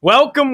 Welcome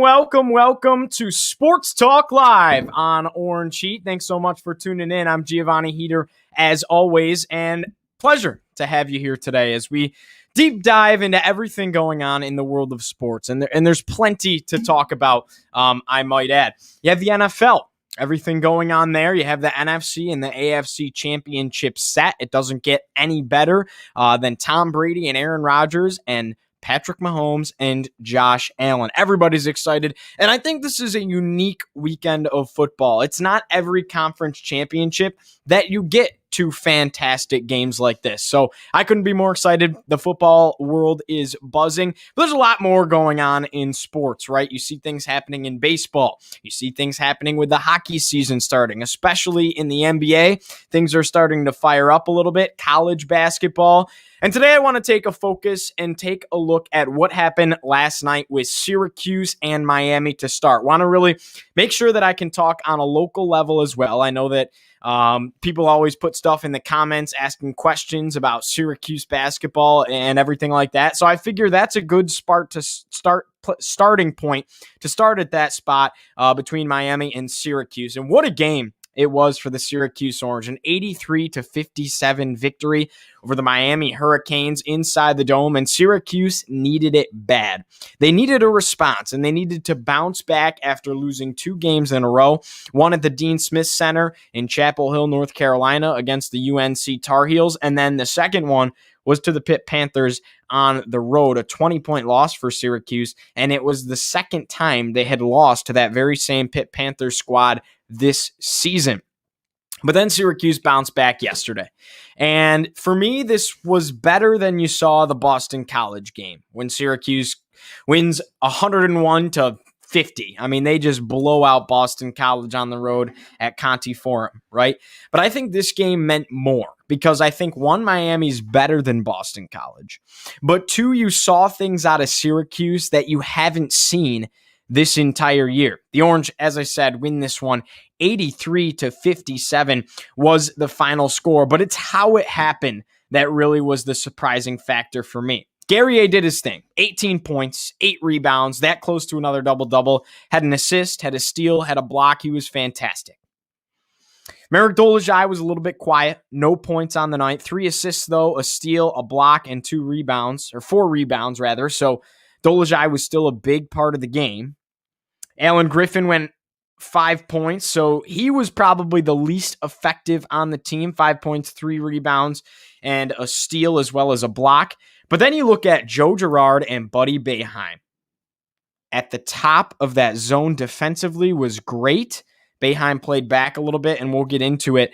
to Sports Talk Live on Orange Heat. Thanks so much for tuning in. I'm Giovanni Heater, as always, and pleasure to have you here today as we deep dive into everything going on in the world of sports. And there's plenty to talk about, I might add. You have the NFL. Everything going on there. You have the NFC and the AFC championship set. It doesn't get any better than Tom Brady and Aaron Rodgers and Patrick Mahomes and Josh Allen. Everybody's excited, and I think this is a unique weekend of football. It's not every conference championship that you get two fantastic games like this. So I couldn't be more excited. The football world is buzzing. But there's a lot more going on in sports, right? You see things happening in baseball. You see things happening with the hockey season starting, especially in the NBA. Things are starting to fire up a little bit. College basketball. And today I want to take a focus and take a look at what happened last night with Syracuse and Miami to start. Want to really make sure that I can talk on a local level as well. I know that people always put stuff in the comments asking questions about Syracuse basketball and everything like that. So I figure that's a good starting point to start at that spot between Miami and Syracuse. And what a game it was for the Syracuse Orange, an 83-57 victory over the Miami Hurricanes inside the Dome, and Syracuse needed it bad. They needed a response, and they needed to bounce back after losing 2 games in a row, one at the Dean Smith Center in Chapel Hill, North Carolina against the UNC Tar Heels, and then the second one was to the Pitt Panthers on the road, a 20-point loss for Syracuse, and it was the second time they had lost to that very same Pitt Panthers squad this season. But then Syracuse bounced back yesterday. And for me, this was better than you saw the Boston College game when Syracuse wins 101-50. I mean, they just blow out Boston College on the road at Conti Forum, right? But I think this game meant more because I think, one, Miami's better than Boston College. But two, you saw things out of Syracuse that you haven't seen this entire year. The Orange, as I said, win this one 83-57 was the final score, but it's how it happened that really was the surprising factor for me. Guerrier did his thing. 18 points, 8 rebounds, that close to another double-double. Had an assist, had a steal, had a block. He was fantastic. Marek Dolezaj was a little bit quiet. No points on the night. 3 assists, though, a steal, a block, and 4 rebounds, rather. So Dolezaj was still a big part of the game. Alan Griffin went 5 points, so he was probably the least effective on the team. 5 points, 3 rebounds, and a steal as well as a block. But then you look at Joe Girard and Buddy Boeheim. At the top of that zone defensively was great. Boeheim played back a little bit, and we'll get into it.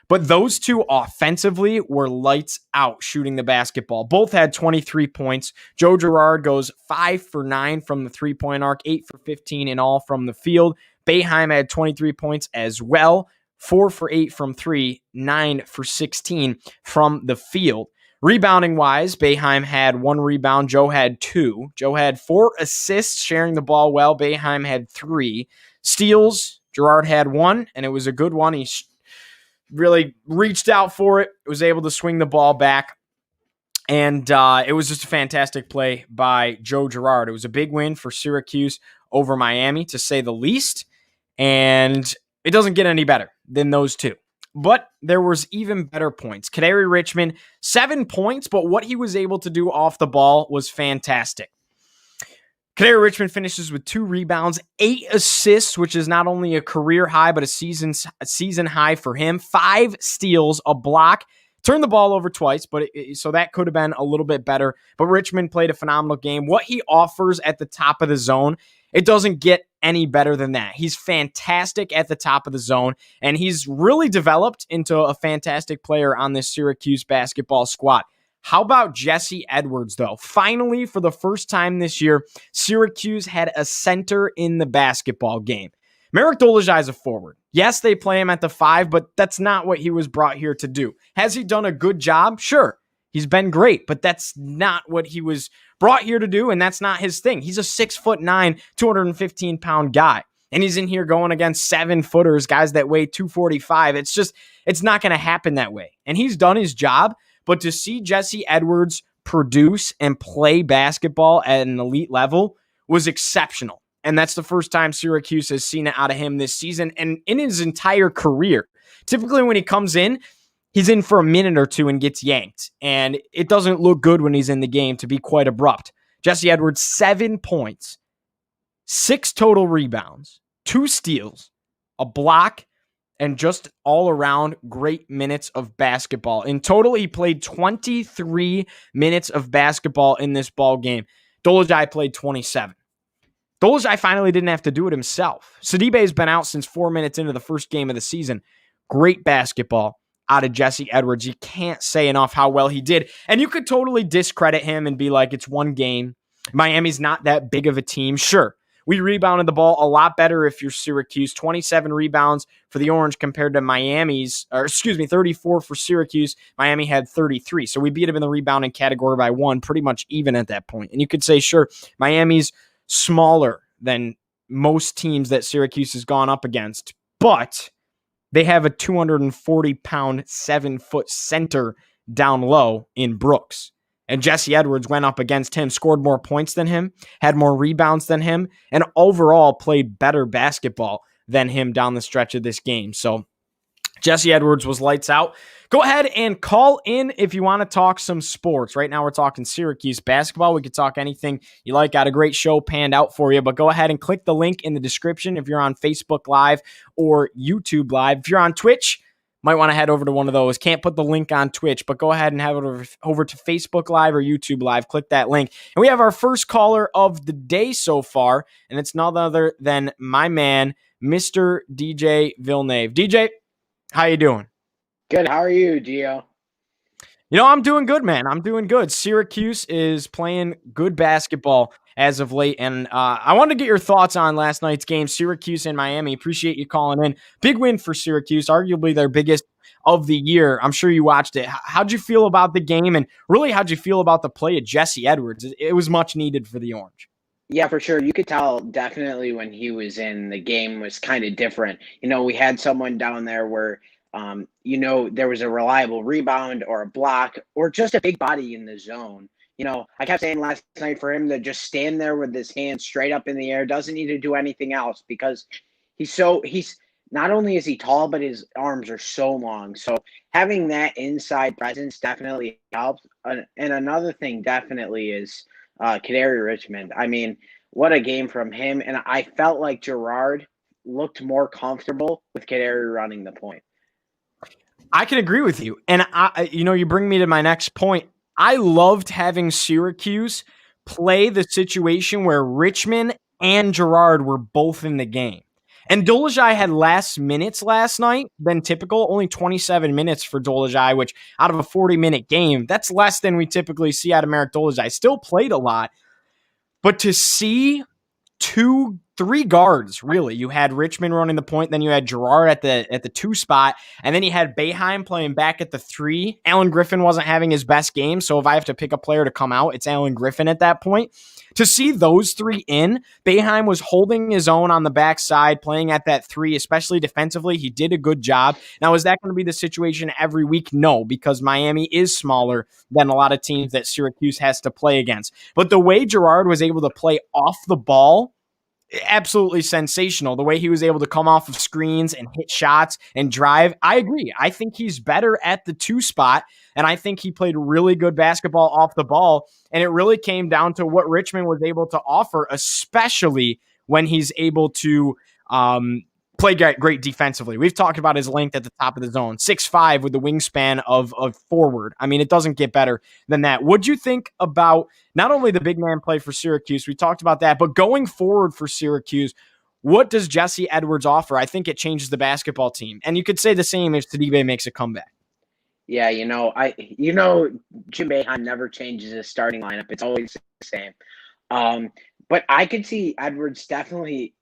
But those two offensively were lights out shooting the basketball. Both had 23 points. Joe Girard goes 5 for 9 from the three-point arc, 8 for 15 in all from the field. Boeheim had 23 points as well, 4 for 8 from 3, 9 for 16 from the field. Rebounding-wise, Boeheim had 1 rebound. Joe had 2. Joe had 4 assists, sharing the ball well. Boeheim had 3. Steals, Girard had 1, and it was a good one. He really reached out for it, was able to swing the ball back, and it was just a fantastic play by Joe Girard. It was a big win for Syracuse over Miami, to say the least, and it doesn't get any better than those two. But there was even better points. Kadary Richmond, 7 points, but what he was able to do off the ball was fantastic. Kadary Richmond finishes with 2 rebounds, 8 assists, which is not only a career high, but a season high for him. 5 steals, a block, turned the ball over twice, so that could have been a little bit better. But Richmond played a phenomenal game. What he offers at the top of the zone, it doesn't get any better than that. He's fantastic at the top of the zone, and he's really developed into a fantastic player on this Syracuse basketball squad. How about Jesse Edwards, though? Finally, for the first time this year, Syracuse had a center in the basketball game. Marek Dolezaj is a forward. Yes, they play him at the 5, but that's not what he was brought here to do. Has he done a good job? Sure. He's been great, but that's not what he was brought here to do, and that's not his thing. He's a 6'9", 215-pound guy, and he's in here going against 7-footers, guys that weigh 245. It's not going to happen that way, and he's done his job. But to see Jesse Edwards produce and play basketball at an elite level was exceptional. And that's the first time Syracuse has seen it out of him this season and in his entire career. Typically, when he comes in, he's in for a minute or two and gets yanked. And it doesn't look good when he's in the game, to be quite abrupt. Jesse Edwards, 7 points, 6 total rebounds, 2 steals, a block, and just all around great minutes of basketball. In total, he played 23 minutes of basketball in this ball game. Dolezaj played 27. Dolezaj finally didn't have to do it himself. Sidibe has been out since 4 minutes into the first game of the season. Great basketball out of Jesse Edwards. You can't say enough how well he did. And you could totally discredit him and be like, it's one game. Miami's not that big of a team. Sure, we rebounded the ball a lot better if you're Syracuse. 27 rebounds for the Orange compared to 34 for Syracuse. Miami had 33. So we beat them in the rebounding category by 1, pretty much even at that point. And you could say, sure, Miami's smaller than most teams that Syracuse has gone up against, but they have a 240-pound, 7-foot center down low in Brooks. And Jesse Edwards went up against him, scored more points than him, had more rebounds than him, and overall played better basketball than him down the stretch of this game. So Jesse Edwards was lights out. Go ahead and call in if you want to talk some sports. Right now we're talking Syracuse basketball. We could talk anything you like. Got a great show panned out for you, but go ahead and click the link in the description if you're on Facebook Live or YouTube Live. If you're on Twitch, might want to head over to one of those. Can't put the link on Twitch, but go ahead and head over to Facebook Live or YouTube Live. Click that link. And we have our first caller of the day so far, and it's none other than my man, Mr. DJ Villeneuve. DJ, how you doing? Good. How are you, Gio? I'm doing good, man. I'm doing good. Syracuse is playing good basketball as of late, and I wanted to get your thoughts on last night's game, Syracuse and Miami. Appreciate you calling in. Big win for Syracuse, arguably their biggest of the year. I'm sure you watched it. How'd you feel about the game, and really how'd you feel about the play of Jesse Edwards? It was much needed for the Orange. Yeah, for sure. You could tell definitely when he was in, the game was kind of different. We had someone down there where there was a reliable rebound or a block or just a big body in the zone. I kept saying last night for him to just stand there with his hands straight up in the air, doesn't need to do anything else because he's not only is he tall, but his arms are so long. So having that inside presence definitely helps. And another thing definitely is Kadary Richmond. I mean, what a game from him. And I felt like Girard looked more comfortable with Kadary running the point. I can agree with you. And you bring me to my next point. I loved having Syracuse play the situation where Richmond and Girard were both in the game. And Dolezaj had less minutes last night than typical, only 27 minutes for Dolezaj, which out of a 40-minute game, that's less than we typically see out of Marek Dolezaj. Still played a lot, but to see 3 guards, really. You had Richmond running the point, then you had Girard at the 2 spot, and then you had Boeheim playing back at the 3. Alan Griffin wasn't having his best game, so if I have to pick a player to come out, it's Alan Griffin at that point. To see those 3 in, Boeheim was holding his own on the backside, playing at that 3, especially defensively. He did a good job. Now, is that going to be the situation every week? No, because Miami is smaller than a lot of teams that Syracuse has to play against. But the way Girard was able to play off the ball, absolutely sensational. The way he was able to come off of screens and hit shots and drive. I agree. I think he's better at the 2 spot, and I think he played really good basketball off the ball. And it really came down to what Richmond was able to offer, especially when he's able to play great defensively. We've talked about his length at the top of the zone, 6'5" with the wingspan of forward. I mean, it doesn't get better than that. What'd you think about not only the big man play for Syracuse, we talked about that, but going forward for Syracuse, what does Jesse Edwards offer? I think it changes the basketball team. And you could say the same if Sidibe makes a comeback. Yeah, Jim Boeheim never changes his starting lineup. It's always the same. But I could see Edwards definitely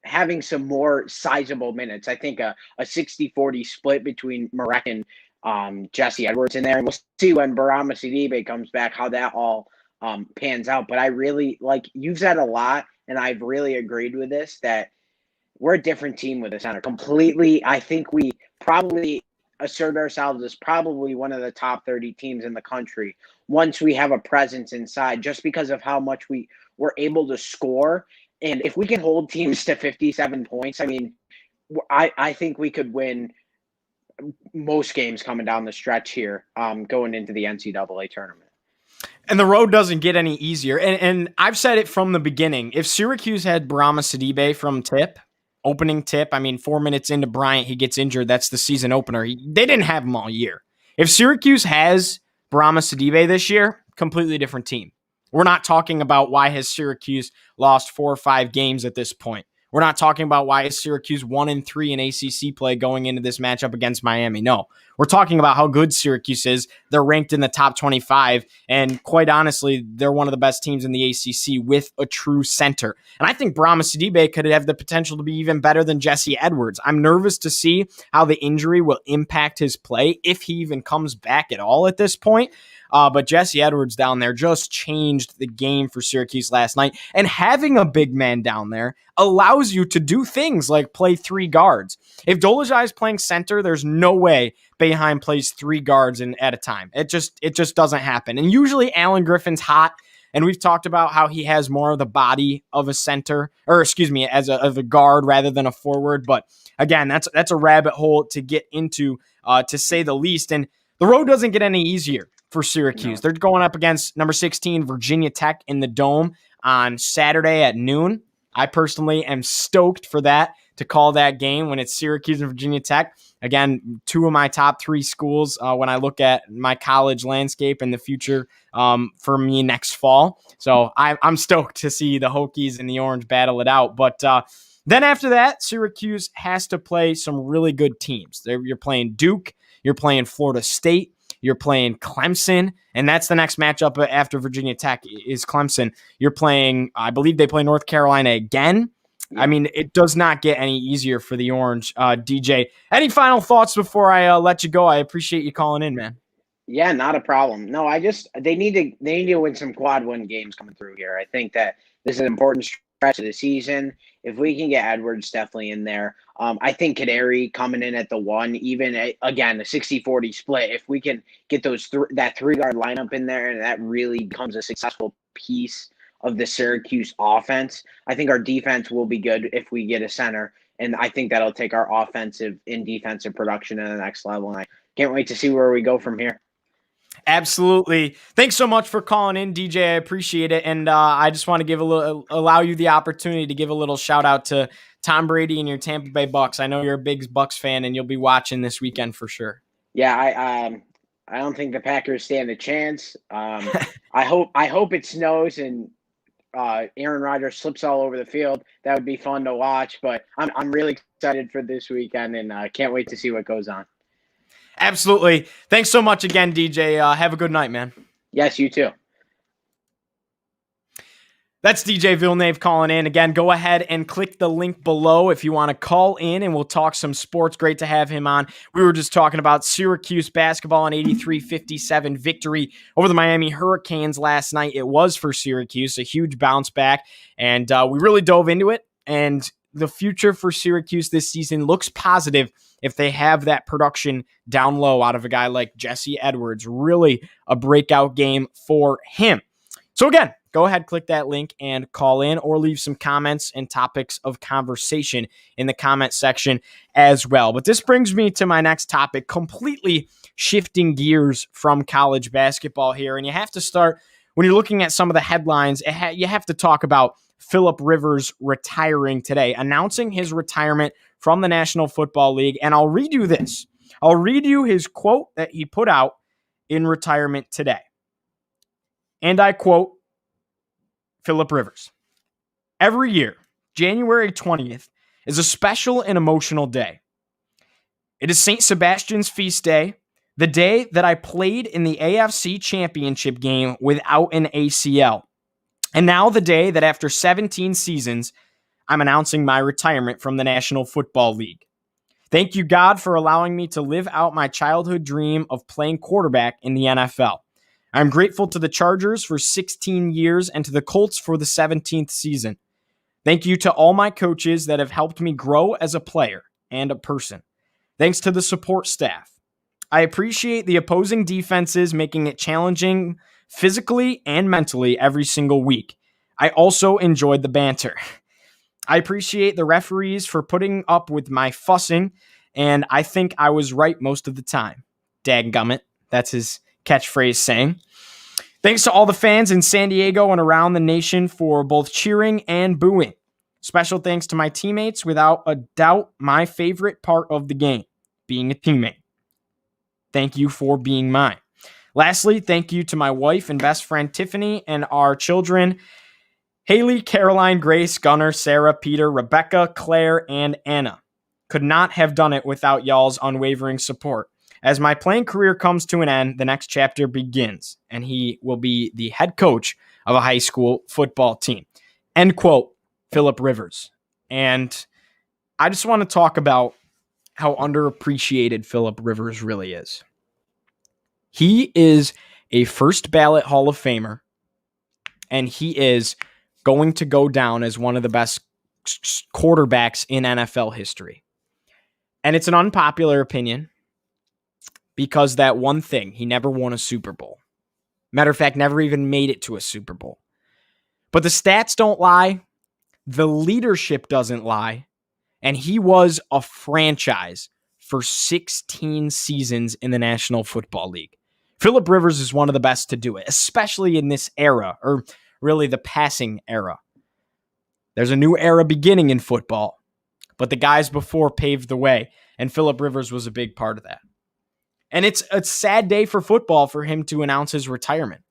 having some more sizable minutes. I think a 60-40 split between Marek and Jesse Edwards in there. And we'll see when Barama Sidibe comes back how that all pans out. But I really, you've said a lot, and I've really agreed with this, that we're a different team with the center. Completely, I think we probably assert ourselves as probably one of the top 30 teams in the country once we have a presence inside, just because of how much we were able to score And if we can hold teams to 57 points, I mean, I think we could win most games coming down the stretch here, going into the NCAA tournament. And the road doesn't get any easier. And I've said it from the beginning. If Syracuse had Brahma Sidibe from tip, opening tip, I mean, 4 minutes into Bryant, he gets injured. That's the season opener. They didn't have him all year. If Syracuse has Brahma Sidibe this year, completely different team. We're not talking about why has Syracuse lost 4 or 5 games at this point. We're not talking about why is Syracuse 1-3 in ACC play going into this matchup against Miami. No, we're talking about how good Syracuse is. They're ranked in the top 25, and quite honestly, they're one of the best teams in the ACC with a true center. And I think Brahma Sidibe could have the potential to be even better than Jesse Edwards. I'm nervous to see how the injury will impact his play, if he even comes back at all at this point. But Jesse Edwards down there just changed the game for Syracuse last night. And having a big man down there allows you to do things like play 3 guards. If Dolezaj is playing center, there's no way Boeheim plays 3 guards at a time. It just doesn't happen. And usually Alan Griffin's hot. And we've talked about how he has more of the body of a center, or excuse me, as a guard rather than a forward. But again, that's a rabbit hole to get into, to say the least. And the road doesn't get any easier for Syracuse. No. They're going up against number 16 Virginia Tech in the Dome on Saturday at noon. I personally am stoked for that, to call that game when it's Syracuse and Virginia Tech. Again, 2 of my top 3 schools when I look at my college landscape in the future for me next fall. So I'm stoked to see the Hokies and the Orange battle it out. But then after that, Syracuse has to play some really good teams. You're playing Duke, you're playing Florida State, you're playing Clemson, and that's the next matchup after Virginia Tech is Clemson. You're playing, I believe they play North Carolina again. Yeah. I mean, it does not get any easier for the Orange. DJ, any final thoughts before I let you go? I appreciate you calling in, man. Yeah, not a problem. No, they need to win some quad win games coming through here. I think that this is an important stretch of the season. If we can get Edwards definitely in there, I think Kaderi coming in at the 1, even again the 60-40 split. If we can get that 3-guard lineup in there, and that really becomes a successful piece of the Syracuse offense, I think our defense will be good if we get a center, and I think that'll take our offensive and defensive production to the next level. And I can't wait to see where we go from here. Absolutely. Thanks so much for calling in, DJ. I appreciate it. And I just want to allow you the opportunity to give a little shout out to Tom Brady and your Tampa Bay Bucks. I know you're a big Bucks fan, and you'll be watching this weekend for sure. Yeah, I don't think the Packers stand a chance. I hope it snows and Aaron Rodgers slips all over the field. That would be fun to watch. But I'm really excited for this weekend, and can't wait to see what goes on. Absolutely. Thanks so much again, DJ. Have a good night, man. Yes, you too. That's DJ Villeneuve calling in. Again, go ahead and click the link below if you want to call in and we'll talk some sports. Great to have him on. We were just talking about Syracuse basketball, an 83-57 victory over the Miami Hurricanes last night. It was for Syracuse, a huge bounce back, and we really dove into it. And the future for Syracuse this season looks positive if they have that production down low out of a guy like Jesse Edwards. Really a breakout game for him. So again, go ahead, click that link and call in, or leave some comments and topics of conversation in the comment section as well. But this brings me to my next topic, completely shifting gears from college basketball here. And you have to start, when you're looking at some of the headlines, you have to talk about Philip Rivers retiring today, announcing his retirement from the National Football League. And I'll read you this. I'll read you his quote that he put out in retirement today. And I quote Philip Rivers. Every year, January 20th is a special and emotional day. It is St. Sebastian's feast day, the day that I played in the AFC Championship game without an ACL. And now the day that after 17 seasons, I'm announcing my retirement from the National Football League. Thank you, God, for allowing me to live out my childhood dream of playing quarterback in the NFL. I'm grateful to the Chargers for 16 years and to the Colts for the 17th season. Thank you to all my coaches that have helped me grow as a player and a person. Thanks to the support staff. I appreciate the opposing defenses making it challenging physically and mentally every single week. I also enjoyed the banter. I appreciate the referees for putting up with my fussing, and I think I was right most of the time. Dadgummit. That's his catchphrase saying. Thanks to all the fans in San Diego and around the nation for both cheering and booing. Special thanks to my teammates. Without a doubt, my favorite part of the game, being a teammate. Thank you for being mine. Lastly, thank you to my wife and best friend Tiffany and our children, Haley, Caroline, Grace, Gunnar, Sarah, Peter, Rebecca, Claire, and Anna. Could not have done it without y'all's unwavering support. As my playing career comes to an end, the next chapter begins, and he will be the head coach of a high school football team. End quote, Philip Rivers. And I just want to talk about how underappreciated Philip Rivers really is. He is a first ballot Hall of Famer, and he is going to go down as one of the best quarterbacks in NFL history. And it's an unpopular opinion because that one thing, he never won a Super Bowl. Matter of fact, never even made it to a Super Bowl. But the stats don't lie. The leadership doesn't lie. And he was a franchise for 16 seasons in the National Football League. Philip Rivers is one of the best to do it, especially in this era, or really the passing era. There's a new era beginning in football, but the guys before paved the way, and Philip Rivers was a big part of that. And it's a sad day for football for him to announce his retirement.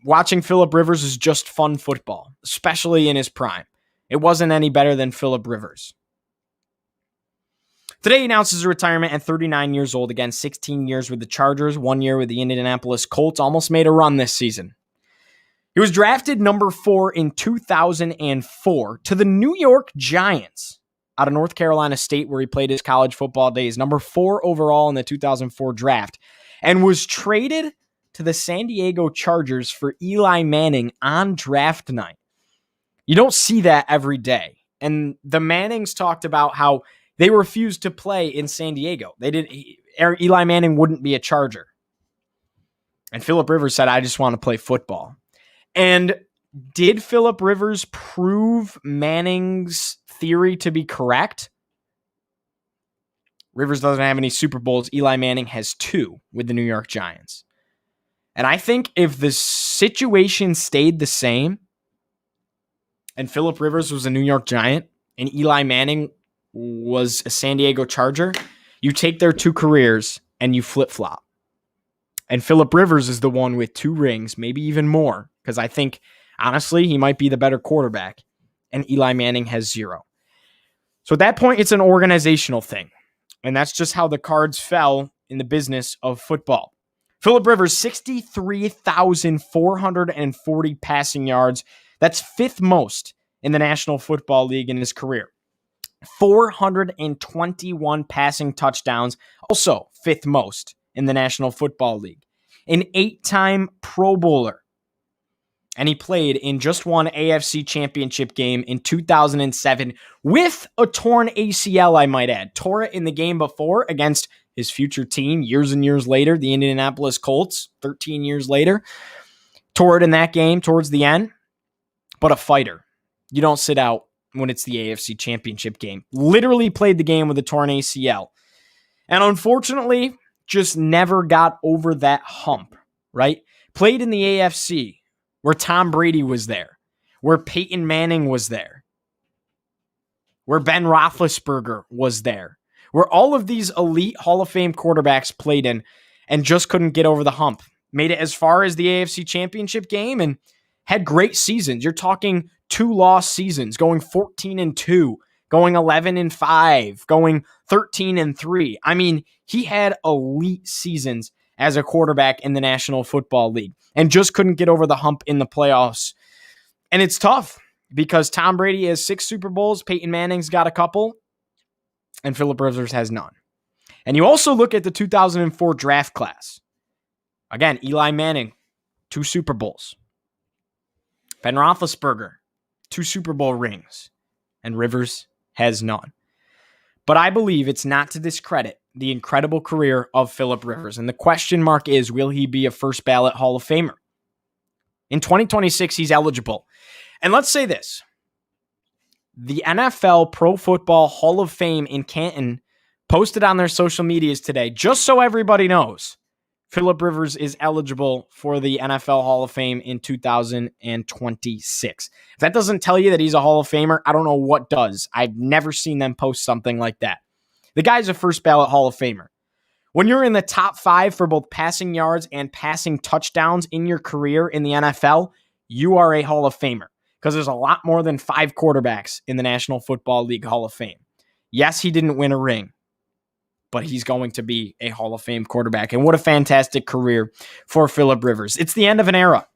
Watching Philip Rivers is just fun football, especially in his prime. It wasn't any better than Philip Rivers. Today he announces his retirement at 39 years old. Again, 16 years with the Chargers, 1 year with the Indianapolis Colts. Almost made a run this season. He was drafted number 4 in 2004 to the New York Giants out of North Carolina State, where he played his college football days. Number 4 overall in the 2004 draft, and was traded to the San Diego Chargers for Eli Manning on draft night. You don't see that every day. And the Mannings talked about how they refused to play in San Diego. Eli Manning wouldn't be a Charger. And Philip Rivers said, I just want to play football. And did Philip Rivers prove Manning's theory to be correct? Rivers doesn't have any Super Bowls. Eli Manning has 2 with the New York Giants. And I think if the situation stayed the same and Philip Rivers was a New York Giant and Eli Manning was a San Diego Charger, you take their 2 careers and you flip-flop. And Philip Rivers is the one with 2 rings, maybe even more, because I think, honestly, he might be the better quarterback, and Eli Manning has 0. So at that point, it's an organizational thing, and that's just how the cards fell in the business of football. Philip Rivers, 63,440 passing yards. That's 5th most in the National Football League in his career. 421 passing touchdowns, also 5th most in the National Football League. An 8-time Pro Bowler. And he played in just one AFC Championship game in 2007 with a torn ACL, I might add. Tore it in the game before against his future team years and years later, the Indianapolis Colts, 13 years later. Tore it in that game towards the end. But a fighter. You don't sit out when it's the AFC Championship game. Literally played the game with a torn ACL. And unfortunately, just never got over that hump, right? Played in the AFC, where Tom Brady was there, where Peyton Manning was there, where Ben Roethlisberger was there, where all of these elite Hall of Fame quarterbacks played in and just couldn't get over the hump. Made it as far as the AFC Championship game and had great seasons. You're talking 2 lost seasons, going 14-2, going 11-5, going 13-3. I mean, he had elite seasons as a quarterback in the National Football League and just couldn't get over the hump in the playoffs. And it's tough because Tom Brady has 6 Super Bowls, Peyton Manning's got a couple, and Philip Rivers has none. And you also look at the 2004 draft class. Again, Eli Manning, 2 Super Bowls. Ben Roethlisberger, 2 Super Bowl rings. And Rivers has none. But I believe it's not to discredit the incredible career of Philip Rivers. And the question mark is, will he be a first ballot Hall of Famer? In 2026, he's eligible. And let's say this. The NFL Pro Football Hall of Fame in Canton posted on their social medias today, just so everybody knows, Philip Rivers is eligible for the NFL Hall of Fame in 2026. If that doesn't tell you that he's a Hall of Famer, I don't know what does. I've never seen them post something like that. The guy's a first ballot Hall of Famer. When you're in the top 5 for both passing yards and passing touchdowns in your career in the NFL, you are a Hall of Famer, because there's a lot more than 5 quarterbacks in the National Football League Hall of Fame. Yes, he didn't win a ring, but he's going to be a Hall of Fame quarterback. And what a fantastic career for Philip Rivers. It's the end of an era.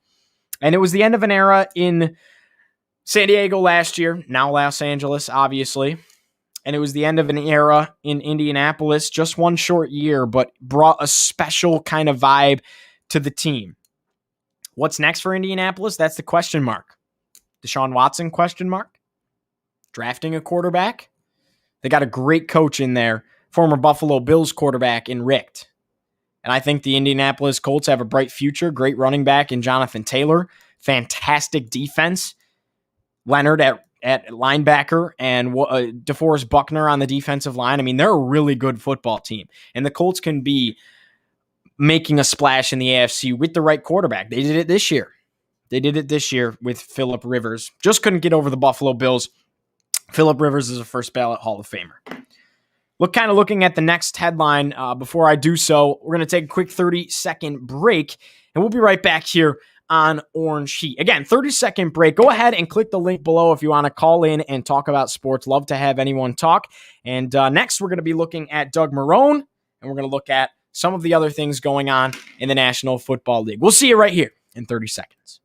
And it was the end of an era in San Diego last year, now Los Angeles, obviously. And it was the end of an era in Indianapolis, just one short year, but brought a special kind of vibe to the team. What's next for Indianapolis? That's the question mark. Deshaun Watson, question mark. Drafting a quarterback. They got a great coach in there, former Buffalo Bills quarterback in Richt. And I think the Indianapolis Colts have a bright future. Great running back in Jonathan Taylor. Fantastic defense. Leonard at linebacker and DeForest Buckner on the defensive line. I mean, they're a really good football team. And the Colts can be making a splash in the AFC with the right quarterback. They did it this year. They did it this year with Philip Rivers. Just couldn't get over the Buffalo Bills. Philip Rivers is a first ballot Hall of Famer. Looking at the next headline. Before I do so, we're going to take a quick 30-second break, and we'll be right back here on Orange Heat. Again, 30-second break. Go ahead and click the link below if you want to call in and talk about sports. Love to have anyone talk. And next, we're going to be looking at Doug Marrone, and we're going to look at some of the other things going on in the National Football League. We'll see you right here in 30 seconds.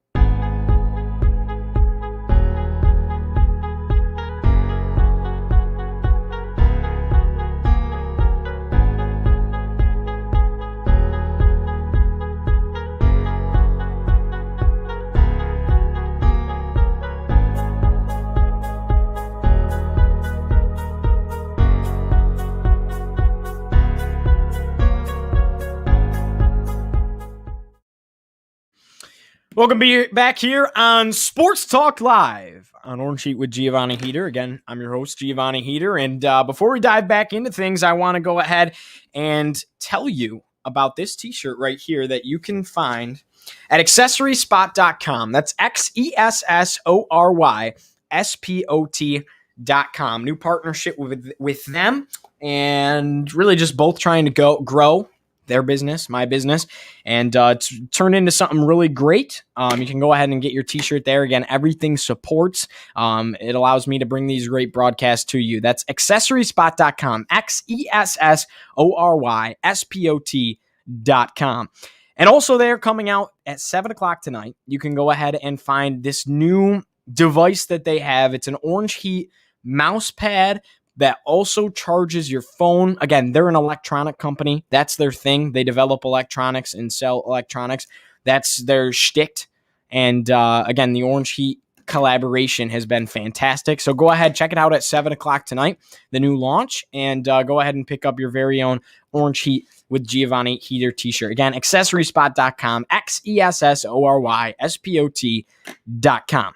Welcome back here on Sports Talk Live on Orange Heat with Giovanni Heater. Again, I'm your host, Giovanni Heater. And before we dive back into things, I want to go ahead and tell you about this t-shirt right here that you can find at accessoryspot.com. That's XESSORYSPOT.com. New partnership with them, and really just both trying to grow their business, my business, and it's turned into something really great. You can go ahead and get your t-shirt there. Again, everything supports. It allows me to bring these great broadcasts to you. That's accessoryspot.com, XESSORYSPOT.com. And also there, coming out at 7 o'clock tonight, you can go ahead and find this new device that they have. It's an Orange Heat mouse pad that also charges your phone. Again, they're an electronic company. That's their thing. They develop electronics and sell electronics. That's their shtick. And again, the Orange Heat collaboration has been fantastic. So go ahead, check it out at 7 o'clock tonight, the new launch, and go ahead and pick up your very own Orange Heat with Giovanni Heater t-shirt. Again, accessoryspot.com, XESSORYSPOT.com.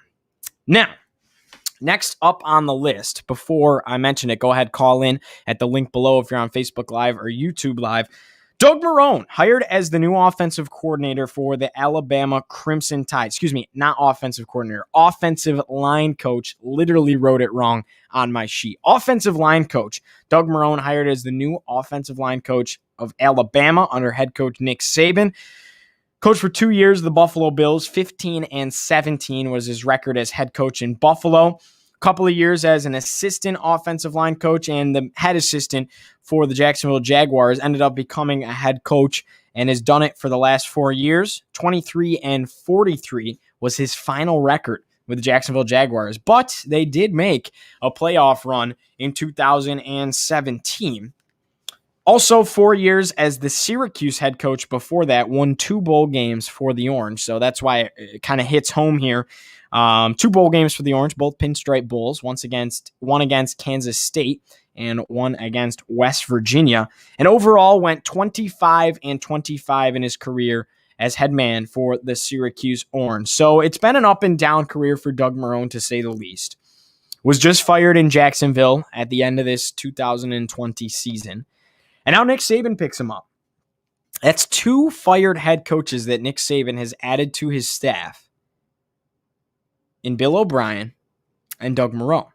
Now, next up on the list, before I mention it, go ahead, call in at the link below if you're on Facebook Live or YouTube Live. Doug Marrone, hired as the new offensive coordinator for the Alabama Crimson Tide. Excuse me, not offensive coordinator, offensive line coach. Literally wrote it wrong on my sheet. Offensive line coach. Doug Marrone hired as the new offensive line coach of Alabama under head coach Nick Saban. Coached for 2 years of the Buffalo Bills. 15-17 was his record as head coach in Buffalo. Couple of years as an assistant offensive line coach and the head assistant for the Jacksonville Jaguars. Ended up becoming a head coach and has done it for the last 4 years. 23-43 was his final record with the Jacksonville Jaguars. But they did make a playoff run in 2017. Also, 4 years as the Syracuse head coach before that, won 2 bowl games for the Orange. So that's why it kind of hits home here. 2 bowl games for the Orange, both pinstripe bowls, one against Kansas State and one against West Virginia. And overall went 25-25 in his career as head man for the Syracuse Orange. So it's been an up and down career for Doug Marrone, to say the least. was just fired in Jacksonville at the end of this 2020 season. And now Nick Saban picks him up. That's 2 fired head coaches that Nick Saban has added to his staff in Bill O'Brien and Doug Marrone.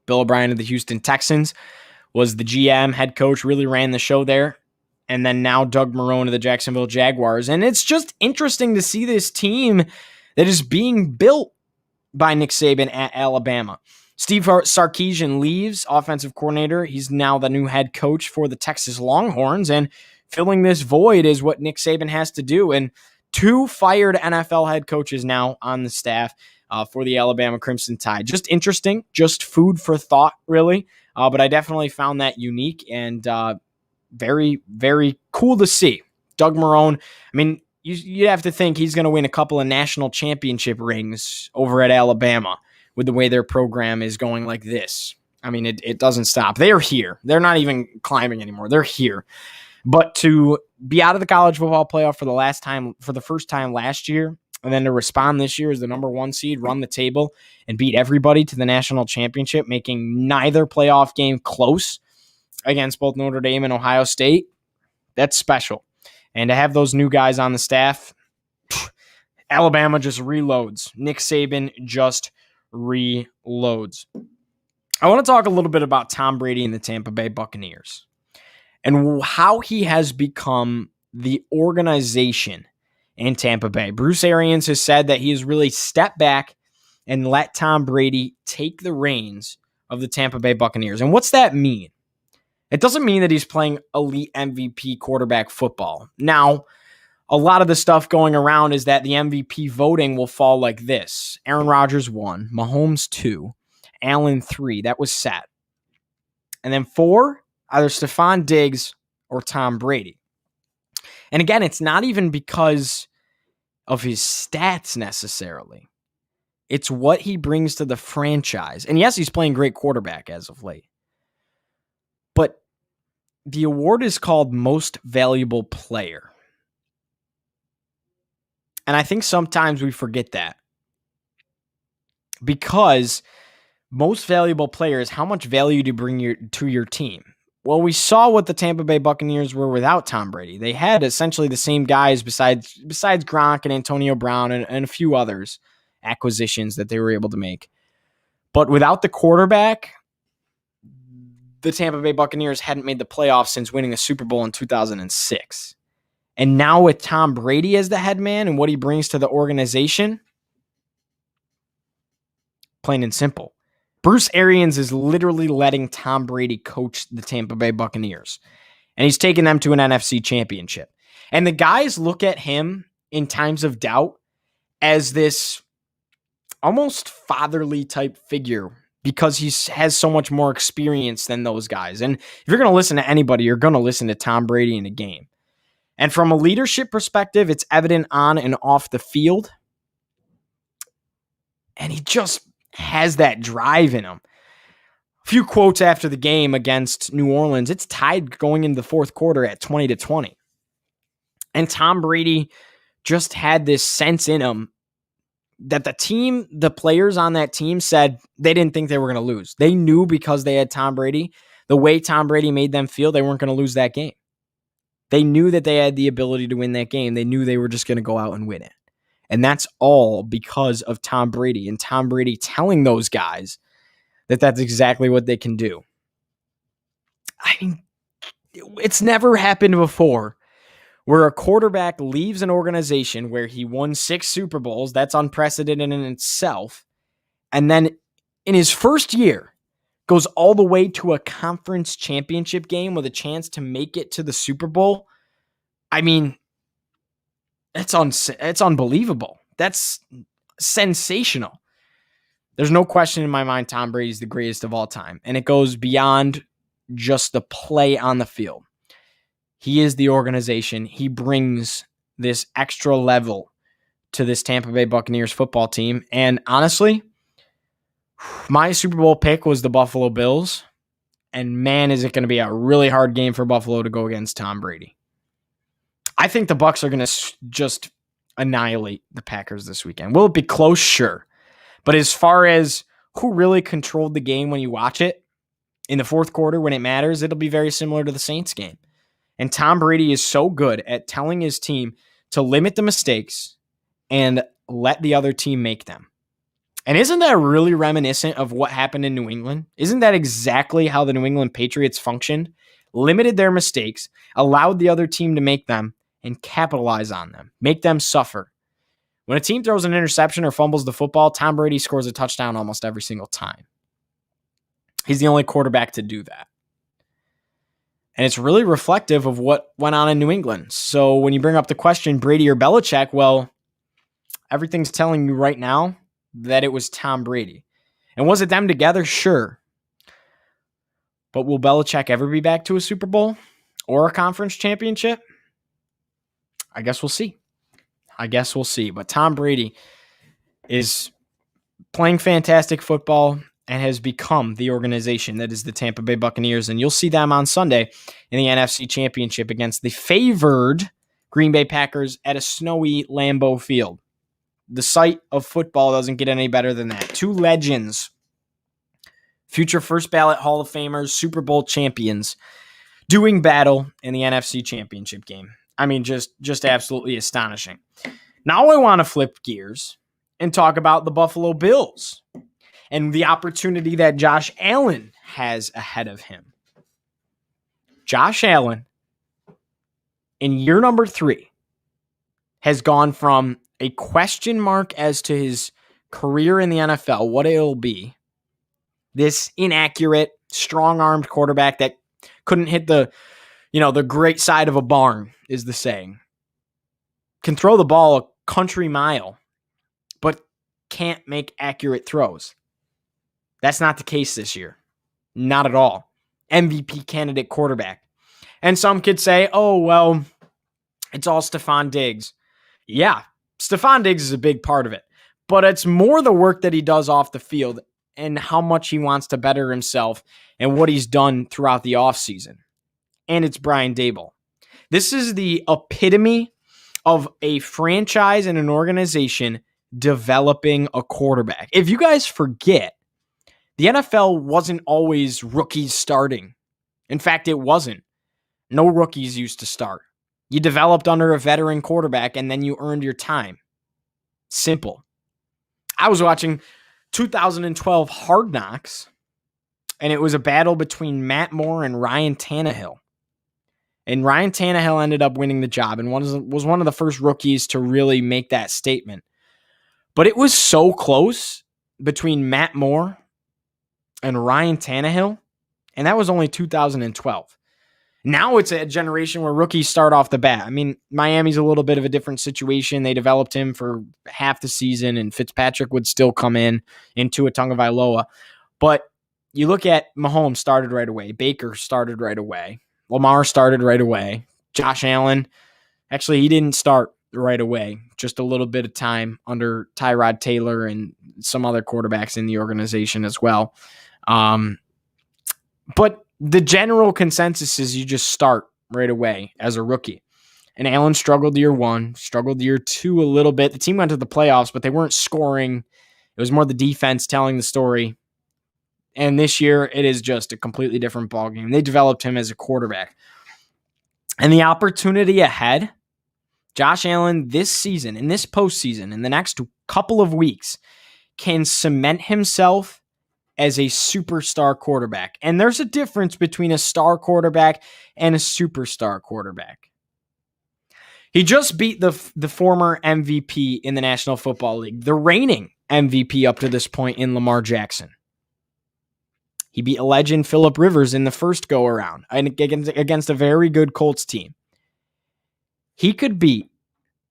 Bill O'Brien of the Houston Texans was the GM, head coach, really ran the show there. And then now Doug Marrone of the Jacksonville Jaguars. And it's just interesting to see this team that is being built by Nick Saban at Alabama. Steve Sarkisian leaves, offensive coordinator. He's now the new head coach for the Texas Longhorns. And filling this void is what Nick Saban has to do. And 2 fired NFL head coaches now on the staff for the Alabama Crimson Tide. Just interesting, just food for thought, really. But I definitely found that unique and very, very cool to see. Doug Marrone, I mean, you have to think he's going to win a couple of national championship rings over at Alabama with the way their program is going like this. I mean, it doesn't stop. They're here. They're not even climbing anymore. They're here. But to be out of the college football playoff for the first time last year, and then to respond this year as the number 1 seed, run the table, and beat everybody to the national championship, making neither playoff game close against both Notre Dame and Ohio State, that's special. And to have those new guys on the staff, Alabama just reloads. Nick Saban just reloads. I want to talk a little bit about Tom Brady and the Tampa Bay Buccaneers and how he has become the organization in Tampa Bay. Bruce Arians has said that he has really stepped back and let Tom Brady take the reins of the Tampa Bay Buccaneers. And what's that mean? It doesn't mean that he's playing elite MVP quarterback football. Now, a lot of the stuff going around is that the MVP voting will fall like this. Aaron Rodgers 1, Mahomes 2, Allen 3. That was set. And then 4, either Stephon Diggs or Tom Brady. And again, it's not even because of his stats necessarily. It's what he brings to the franchise. And yes, he's playing great quarterback as of late. But the award is called Most Valuable Player. And I think sometimes we forget that. Because most valuable player is how much value do you bring to your team. Well, we saw what the Tampa Bay Buccaneers were without Tom Brady. They had essentially the same guys besides Gronk and Antonio Brown and a few others acquisitions that they were able to make. But without the quarterback, the Tampa Bay Buccaneers hadn't made the playoffs since winning a Super Bowl in 2006. And now with Tom Brady as the head man and what he brings to the organization, plain and simple, Bruce Arians is literally letting Tom Brady coach the Tampa Bay Buccaneers. And he's taking them to an NFC championship. And the guys look at him in times of doubt as this almost fatherly type figure because he has so much more experience than those guys. And if you're going to listen to anybody, you're going to listen to Tom Brady in a game. And from a leadership perspective, it's evident on and off the field. And he just has that drive in him. A few quotes after the game against New Orleans. It's tied going into the fourth quarter at 20-20. And Tom Brady just had this sense in him that the players on that team said they didn't think they were going to lose. They knew because they had Tom Brady, the way Tom Brady made them feel, they weren't going to lose that game. They knew that they had the ability to win that game. They knew they were just going to go out and win it. And that's all because of Tom Brady and Tom Brady telling those guys that that's exactly what they can do. I mean, it's never happened before where a quarterback leaves an organization where he won 6 Super Bowls. That's unprecedented in itself. And then in his first year goes all the way to a conference championship game with a chance to make it to the Super Bowl. I mean, it's unbelievable. That's sensational. There's no question in my mind Tom Brady's the greatest of all time. And it goes beyond just the play on the field. He is the organization. He brings this extra level to this Tampa Bay Buccaneers football team. And honestly, my Super Bowl pick was the Buffalo Bills. And man, is it going to be a really hard game for Buffalo to go against Tom Brady. I think the Bucs are going to just annihilate the Packers this weekend. Will it be close? Sure. But as far as who really controlled the game when you watch it in the fourth quarter when it matters, it'll be very similar to the Saints game. And Tom Brady is so good at telling his team to limit the mistakes and let the other team make them. And isn't that really reminiscent of what happened in New England? Isn't that exactly how the New England Patriots functioned? Limited their mistakes, allowed the other team to make them, and capitalize on them, make them suffer. When a team throws an interception or fumbles the football, Tom Brady scores a touchdown almost every single time. He's the only quarterback to do that. And it's really reflective of what went on in New England. So when you bring up the question, Brady or Belichick, well, everything's telling you right now that it was Tom Brady. And was it them together? Sure. But will Belichick ever be back to a Super Bowl or a conference championship? I guess we'll see. But Tom Brady is playing fantastic football and has become the organization that is the Tampa Bay Buccaneers. And you'll see them on Sunday in the NFC Championship against the favored Green Bay Packers at a snowy Lambeau Field. The sight of football doesn't get any better than that. Two legends, future first ballot Hall of Famers, Super Bowl champions, doing battle in the NFC Championship game. I mean, just absolutely astonishing. Now I want to flip gears and talk about the Buffalo Bills and the opportunity that Josh Allen has ahead of him. Josh Allen, in year number 3, has gone from a question mark as to his career in the NFL, what it'll be, this inaccurate, strong-armed quarterback that couldn't hit the great side of a barn, is the saying. Can throw the ball a country mile, but can't make accurate throws. That's not the case this year. Not at all. MVP candidate quarterback. And some could say, oh, well, it's all Stephon Diggs. Yeah, Stephon Diggs is a big part of it. But it's more the work that he does off the field and how much he wants to better himself and what he's done throughout the offseason. And it's Brian Daboll. This is the epitome of a franchise and an organization developing a quarterback. If you guys forget, the NFL wasn't always rookies starting. In fact, it wasn't. No rookies used to start. You developed under a veteran quarterback and then you earned your time. Simple. I was watching 2012 Hard Knocks, and it was a battle between Matt Moore and Ryan Tannehill. And Ryan Tannehill ended up winning the job and was one of the first rookies to really make that statement. But it was so close between Matt Moore and Ryan Tannehill, and that was only 2012. Now it's a generation where rookies start off the bat. I mean, Miami's a little bit of a different situation. They developed him for half the season, and Fitzpatrick would still come in Tua Tagovailoa. But you look at Mahomes started right away. Baker started right away. Lamar started right away. Josh Allen, actually, he didn't start right away. Just a little bit of time under Tyrod Taylor and some other quarterbacks in the organization as well. But the general consensus is you just start right away as a rookie. And Allen struggled year 1, struggled year 2 a little bit. The team went to the playoffs, but they weren't scoring. It was more the defense telling the story. And this year, it is just a completely different ballgame. They developed him as a quarterback. And the opportunity ahead, Josh Allen this season, in this postseason, in the next couple of weeks, can cement himself as a superstar quarterback. And there's a difference between a star quarterback and a superstar quarterback. He just beat the former MVP in the National Football League, the reigning MVP up to this point in Lamar Jackson. He beat a legend, Phillip Rivers, in the first go-around against a very good Colts team. He could beat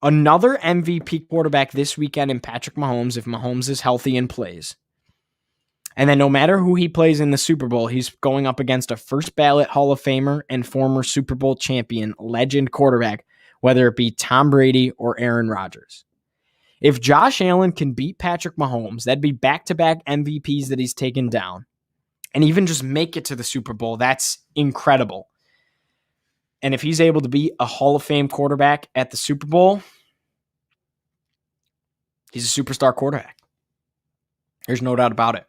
another MVP quarterback this weekend in Patrick Mahomes if Mahomes is healthy and plays. And then no matter who he plays in the Super Bowl, he's going up against a first ballot Hall of Famer and former Super Bowl champion legend quarterback, whether it be Tom Brady or Aaron Rodgers. If Josh Allen can beat Patrick Mahomes, that'd be back-to-back MVPs that he's taken down, and even just make it to the Super Bowl, that's incredible. And if he's able to beat a Hall of Fame quarterback at the Super Bowl, he's a superstar quarterback. There's no doubt about it.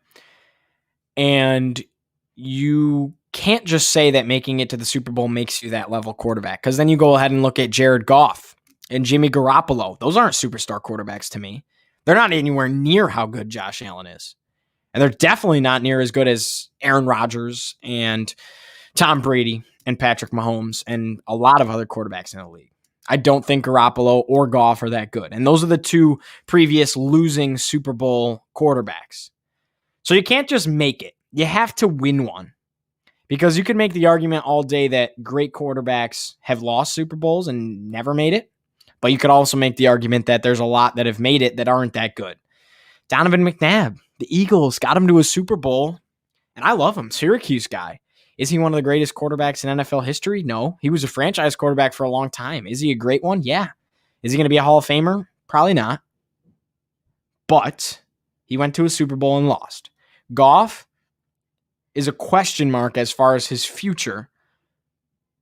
And you can't just say that making it to the Super Bowl makes you that level quarterback, because then you go ahead and look at Jared Goff and Jimmy Garoppolo. Those aren't superstar quarterbacks to me. They're not anywhere near how good Josh Allen is. And they're definitely not near as good as Aaron Rodgers and Tom Brady and Patrick Mahomes and a lot of other quarterbacks in the league. I don't think Garoppolo or Goff are that good. And those are the two previous losing Super Bowl quarterbacks. So you can't just make it. You have to win one. Because you could make the argument all day that great quarterbacks have lost Super Bowls and never made it. But you could also make the argument that there's a lot that have made it that aren't that good. Donovan McNabb, the Eagles, got him to a Super Bowl. And I love him. Syracuse guy. Is he one of the greatest quarterbacks in NFL history? No. He was a franchise quarterback for a long time. Is he a great one? Yeah. Is he going to be a Hall of Famer? Probably not. But he went to a Super Bowl and lost. Goff is a question mark as far as his future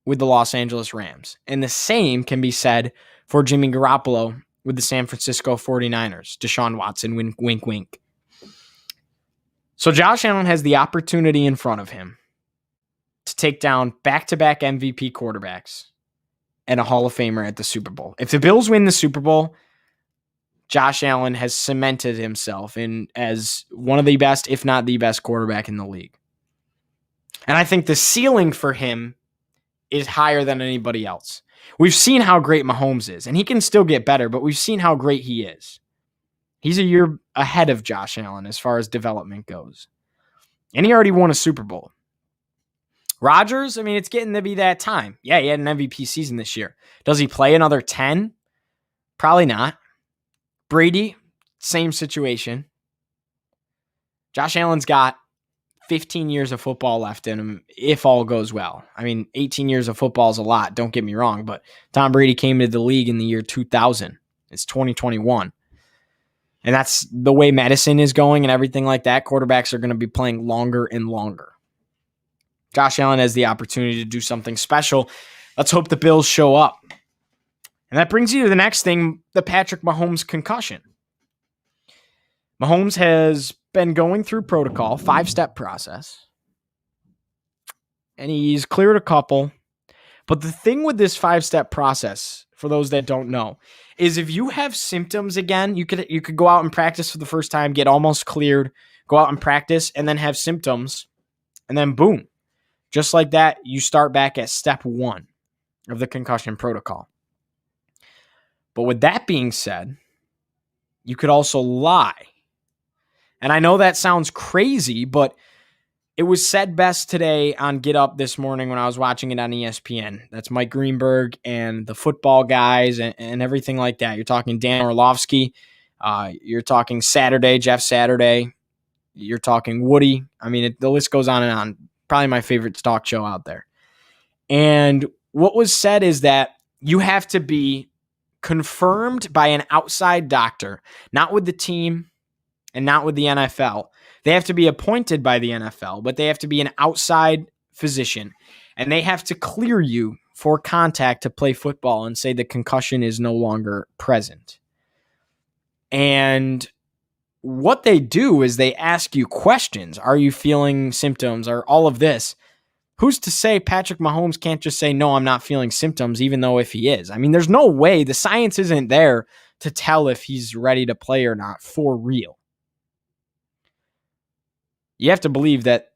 with the Los Angeles Rams. And the same can be said for Jimmy Garoppolo with the San Francisco 49ers. Deshaun Watson, wink, wink, wink. So Josh Allen has the opportunity in front of him to take down back-to-back MVP quarterbacks and a Hall of Famer at the Super Bowl. If the Bills win the Super Bowl, Josh Allen has cemented himself as one of the best, if not the best quarterback in the league. And I think the ceiling for him is higher than anybody else. We've seen how great Mahomes is, and he can still get better, but we've seen how great he is. He's a year ahead of Josh Allen as far as development goes. And he already won a Super Bowl. Rodgers, I mean, it's getting to be that time. Yeah, he had an MVP season this year. Does he play another 10? Probably not. Brady, same situation. Josh Allen's got 15 years of football left in him, if all goes well. I mean, 18 years of football is a lot, don't get me wrong, but Tom Brady came into the league in the year 2000. It's 2021. And that's the way medicine is going and everything like that. Quarterbacks are going to be playing longer and longer. Josh Allen has the opportunity to do something special. Let's hope the Bills show up. And that brings you to the next thing, the Patrick Mahomes concussion. Mahomes has been going through protocol, 5-step process. And he's cleared a couple. But the thing with this 5-step process, for those that don't know, is if you have symptoms again, you could go out and practice for the first time, get almost cleared, go out and practice, and then have symptoms. And then boom. Just like that, you start back at step 1 of the concussion protocol. But with that being said, you could also lie. And I know that sounds crazy, but it was said best today on Get Up this morning when I was watching it on ESPN. That's Mike Greenberg and the football guys and everything like that. You're talking Dan Orlovsky. You're talking Saturday, Jeff Saturday. You're talking Woody. I mean, the list goes on and on. Probably my favorite talk show out there. And what was said is that you have to be confirmed by an outside doctor, not with the team and not with the NFL. They have to be appointed by the NFL, but they have to be an outside physician, and they have to clear you for contact to play football and say the concussion is no longer present. And what they do is they ask you questions. Are you feeling symptoms or all of this? Who's to say Patrick Mahomes can't just say, no, I'm not feeling symptoms, even though if he is? I mean, there's no way. The science isn't there to tell if he's ready to play or not for real. You have to believe that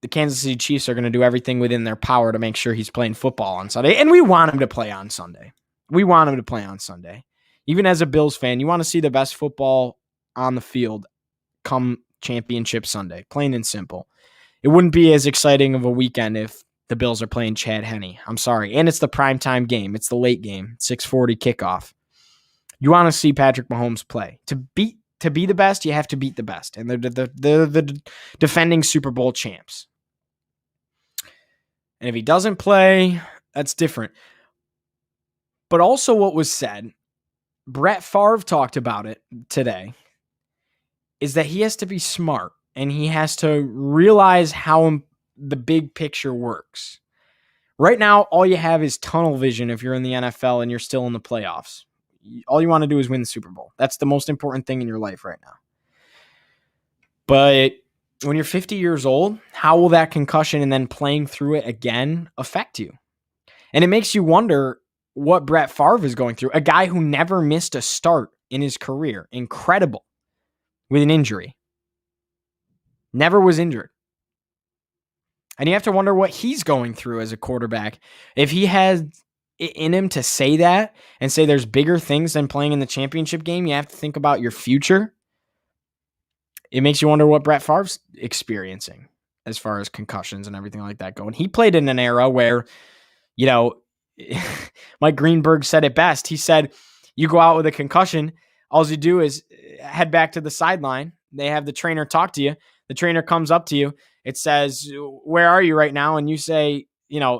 the Kansas City Chiefs are going to do everything within their power to make sure he's playing football on Sunday. And we want him to play on Sunday. We want him to play on Sunday. Even as a Bills fan, you want to see the best football on the field come championship Sunday. Plain and simple. It wouldn't be as exciting of a weekend if the Bills are playing Chad Henne. I'm sorry. And it's the primetime game. It's the late game. 6:40 kickoff. You want to see Patrick Mahomes play. To be the best, you have to beat the best. And they're the defending Super Bowl champs. And if he doesn't play, that's different. But also what was said, Brett Favre talked about it today, is that he has to be smart and he has to realize how the big picture works. Right now, all you have is tunnel vision if you're in the NFL and you're still in the playoffs. All you want to do is win the Super Bowl. That's the most important thing in your life right now. But when you're 50 years old, how will that concussion and then playing through it again affect you? And it makes you wonder what Brett Favre is going through, a guy who never missed a start in his career. Incredible with an injury. Never was injured. And you have to wonder what he's going through as a quarterback. If he has in him to say that and say there's bigger things than playing in the championship game, you have to think about your future. It makes you wonder what Brett Favre's experiencing as far as concussions and everything like that go. And he played in an era where, you know, Mike Greenberg said it best. He said, you go out with a concussion, all you do is head back to the sideline. They have the trainer talk to you. The trainer comes up to you. It says, where are you right now? And you say,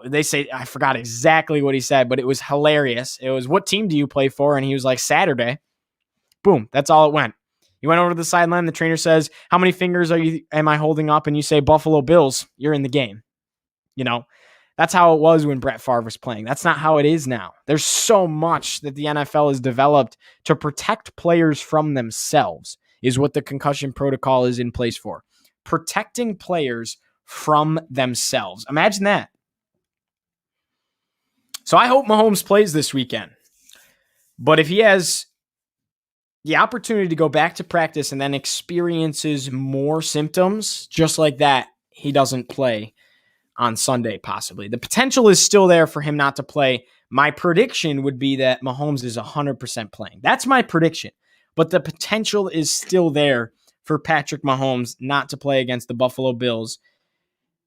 they say, I forgot exactly what he said, but it was hilarious. It was, what team do you play for? And he was like, Saturday. Boom. That's all it went. You went over to the sideline. The trainer says, how many fingers am I holding up? And you say, Buffalo Bills. You're in the game. That's how it was when Brett Favre was playing. That's not how it is now. There's so much that the NFL has developed to protect players from themselves is what the concussion protocol is in place for. Protecting players from themselves. Imagine that. So I hope Mahomes plays this weekend. But if he has the opportunity to go back to practice and then experiences more symptoms, just like that, he doesn't play on Sunday, possibly. The potential is still there for him not to play. My prediction would be that Mahomes is 100% playing. That's my prediction. But the potential is still there for Patrick Mahomes not to play against the Buffalo Bills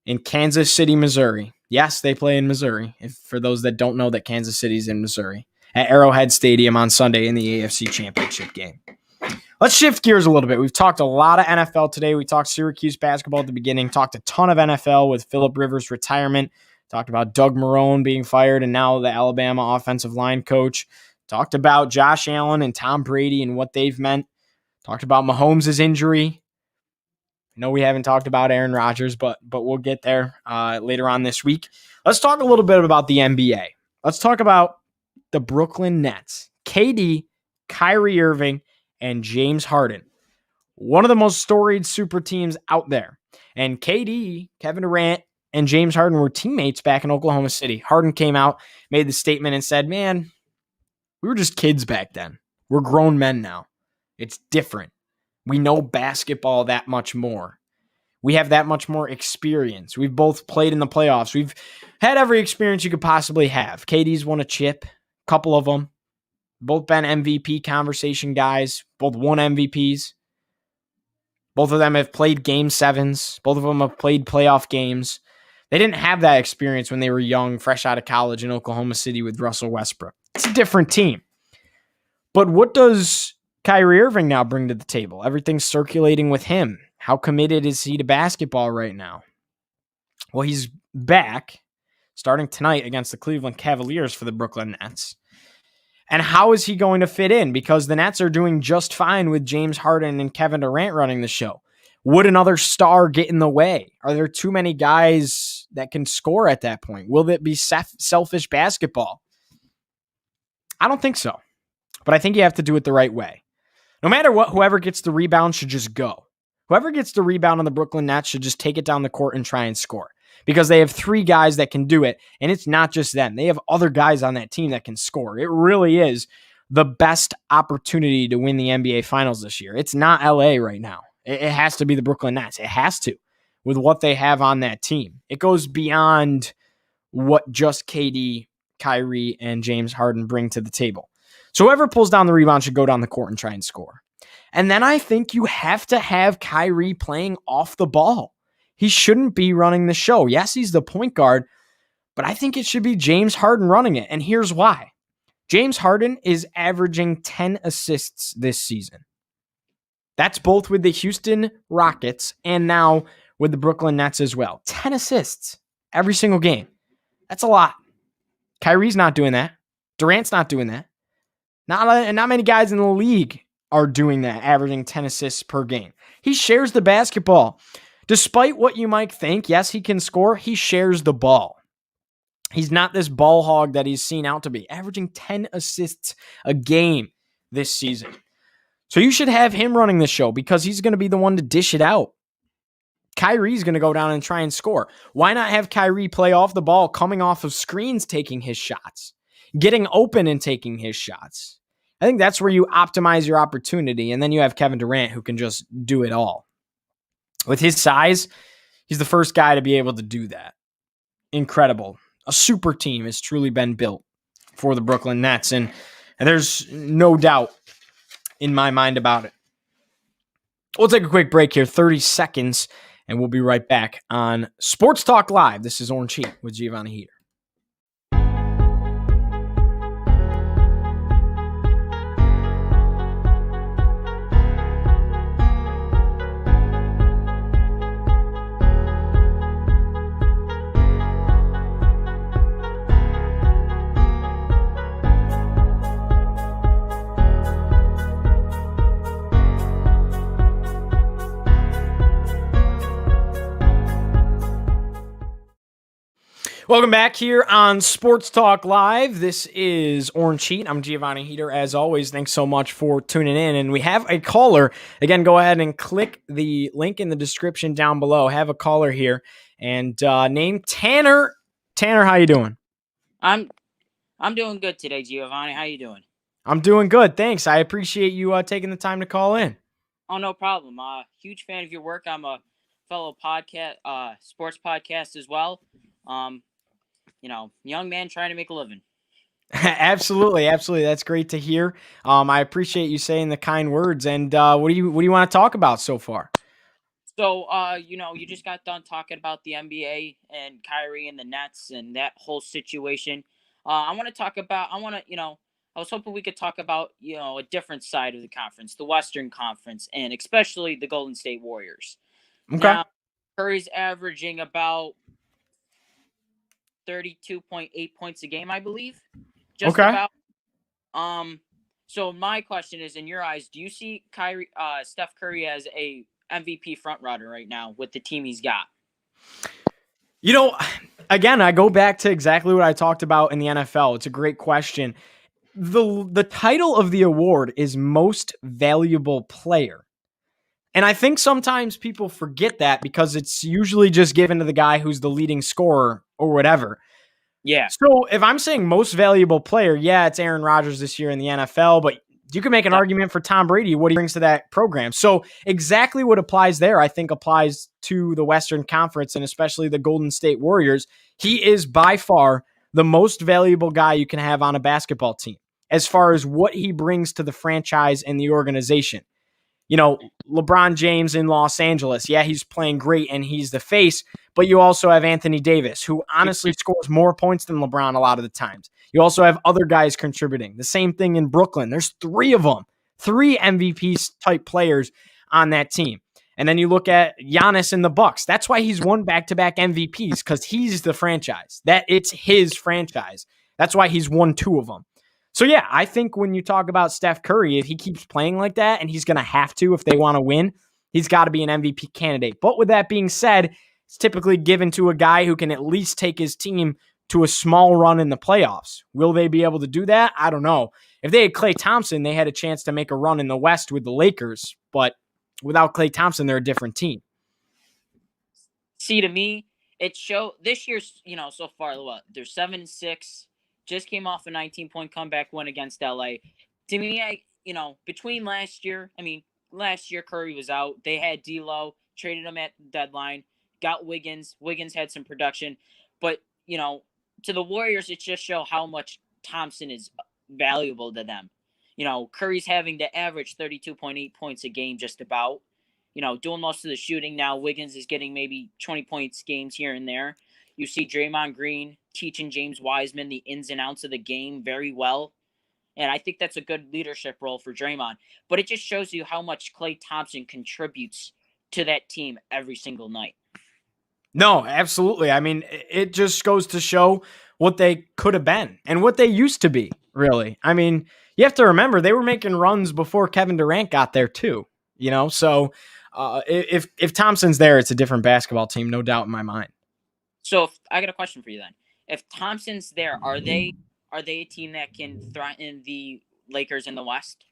in Kansas City, Missouri. Yes, they play in Missouri. For those that don't know that Kansas City's in Missouri, at Arrowhead Stadium on Sunday in the AFC Championship game. Let's shift gears a little bit. We've talked a lot of NFL today. We talked Syracuse basketball at the beginning, talked a ton of NFL with Phillip Rivers' retirement, talked about Doug Marrone being fired and now the Alabama offensive line coach, talked about Josh Allen and Tom Brady and what they've meant, talked about Mahomes' injury. I know we haven't talked about Aaron Rodgers, but we'll get there later on this week. Let's talk a little bit about the NBA. Let's talk about the Brooklyn Nets. KD, Kyrie Irving, and James Harden. One of the most storied super teams out there. And KD, Kevin Durant, and James Harden were teammates back in Oklahoma City. Harden came out, made the statement, and said, man, we were just kids back then. We're grown men now. It's different. We know basketball that much more. We have that much more experience. We've both played in the playoffs. We've had every experience you could possibly have. KD's won a chip, a couple of them. Both been MVP conversation guys. Both won MVPs. Both of them have played game sevens. Both of them have played playoff games. They didn't have that experience when they were young, fresh out of college in Oklahoma City with Russell Westbrook. It's a different team. But what does Kyrie Irving now bring to the table? Everything's circulating with him. How committed is he to basketball right now? Well, he's back starting tonight against the Cleveland Cavaliers for the Brooklyn Nets. And how is he going to fit in? Because the Nets are doing just fine with James Harden and Kevin Durant running the show. Would another star get in the way? Are there too many guys that can score at that point? Will it be selfish basketball? I don't think so. But I think you have to do it the right way. No matter what, whoever gets the rebound should just go. Whoever gets the rebound on the Brooklyn Nets should just take it down the court and try and score. Because they have three guys that can do it, and it's not just them. They have other guys on that team that can score. It really is the best opportunity to win the NBA Finals this year. It's not LA right now. It has to be the Brooklyn Nets. It has to, with what they have on that team. It goes beyond what just KD, Kyrie, and James Harden bring to the table. So whoever pulls down the rebound should go down the court and try and score. And then I think you have to have Kyrie playing off the ball. He shouldn't be running the show. Yes, he's the point guard, but I think it should be James Harden running it. And here's why. James Harden is averaging 10 assists this season. That's both with the Houston Rockets and now with the Brooklyn Nets as well. 10 assists every single game. That's a lot. Kyrie's not doing that. Durant's not doing that. Not many guys in the league are doing that, averaging 10 assists per game. He shares the basketball. Despite what you might think, yes, he can score. He shares the ball. He's not this ball hog that he's seen out to be, averaging 10 assists a game this season. So you should have him running the show because he's going to be the one to dish it out. Kyrie's going to go down and try and score. Why not have Kyrie play off the ball, coming off of screens, taking his shots, getting open and taking his shots? I think that's where you optimize your opportunity. And then you have Kevin Durant who can just do it all. With his size, he's the first guy to be able to do that. Incredible. A super team has truly been built for the Brooklyn Nets. And there's no doubt in my mind about it. We'll take a quick break here, 30 seconds, and we'll be right back on Sports Talk Live. This is Orange Heat with Giovanni Heater. Welcome back here on Sports Talk Live. This is Orange Heat. I'm Giovanni Heater. As always, thanks so much for tuning in. And we have a caller. Again, go ahead and click the link in the description down below. Have a caller here, and name Tanner. Tanner, how you doing? I'm doing good today, Giovanni. How you doing? I'm doing good, thanks. I appreciate you taking the time to call in. Oh, no problem. Huge fan of your work. I'm a fellow sports podcast as well. Young man trying to make a living. Absolutely. That's great to hear. I appreciate you saying the kind words. And what do you want to talk about so far? So, you just got done talking about the NBA and Kyrie and the Nets and that whole situation. I was hoping we could talk about, a different side of the conference, the Western Conference, and especially the Golden State Warriors. Okay. Now, Curry's averaging about 32.8 points a game, I believe. Just okay. About. So my question is, in your eyes, do you see Steph Curry as a MVP frontrunner right now with the team he's got? Again, I go back to exactly what I talked about in the NFL. It's a great question. The title of the award is Most Valuable Player. And I think sometimes people forget that because it's usually just given to the guy who's the leading scorer or whatever. Yeah. So if I'm saying most valuable player, yeah, it's Aaron Rodgers this year in the NFL, but you can make an argument for Tom Brady, what he brings to that program. So exactly what applies there, I think applies to the Western Conference and especially the Golden State Warriors. He is by far the most valuable guy you can have on a basketball team as far as what he brings to the franchise and the organization. LeBron James in Los Angeles, yeah, he's playing great and he's the face, but you also have Anthony Davis, who honestly scores more points than LeBron a lot of the times. You also have other guys contributing. The same thing in Brooklyn. There's three of them, three MVP type players on that team. And then you look at Giannis in the Bucks. That's why he's won back-to-back MVPs, because he's the franchise. It's his franchise. That's why he's won two of them. So, yeah, I think when you talk about Steph Curry, if he keeps playing like that, and he's going to have to if they want to win, he's got to be an MVP candidate. But with that being said, it's typically given to a guy who can at least take his team to a small run in the playoffs. Will they be able to do that? I don't know. If they had Klay Thompson, they had a chance to make a run in the West with the Lakers. But without Klay Thompson, they're a different team. See, to me, it showed this year's, so far, they're 7-6. Just came off a 19-point comeback win against LA. To me, between last year Curry was out. They had D'Lo, traded him at the deadline, got Wiggins. Wiggins had some production. But, to the Warriors, it just shows how much Thompson is valuable to them. Curry's having to average 32.8 points a game just about. Doing most of the shooting now. Wiggins is getting maybe 20 points games here and there. You see Draymond Green teaching James Wiseman the ins and outs of the game very well. And I think that's a good leadership role for Draymond. But it just shows you how much Klay Thompson contributes to that team every single night. No, absolutely. I mean, it just goes to show what they could have been and what they used to be, really. I mean, you have to remember they were making runs before Kevin Durant got there too, So if Thompson's there, it's a different basketball team, no doubt in my mind. So I got a question for you then. If Thompson's there, are they a team that can threaten the Lakers in the West?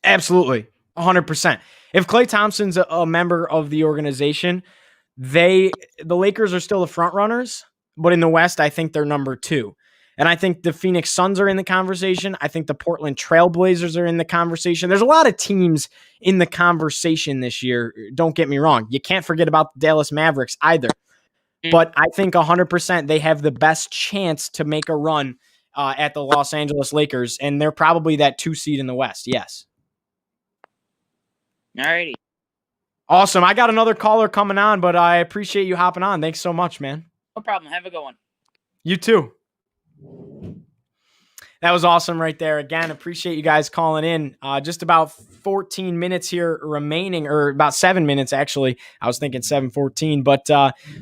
Absolutely. 100%. If Klay Thompson's a member of the organization, the Lakers are still the front runners, but in the West, I think they're number 2. And I think the Phoenix Suns are in the conversation. I think the Portland Trailblazers are in the conversation. There's a lot of teams in the conversation this year. Don't get me wrong. You can't forget about the Dallas Mavericks either. But I think 100% they have the best chance to make a run at the Los Angeles Lakers, and they're probably that 2 seed in the West. Yes. Alrighty. Awesome. I got another caller coming on, but I appreciate you hopping on. Thanks so much, man. No problem. Have a good one. You too. That was awesome right there. Again, appreciate you guys calling in. Just about 14 minutes here remaining, or about 7 minutes, actually. I was thinking 7:14, but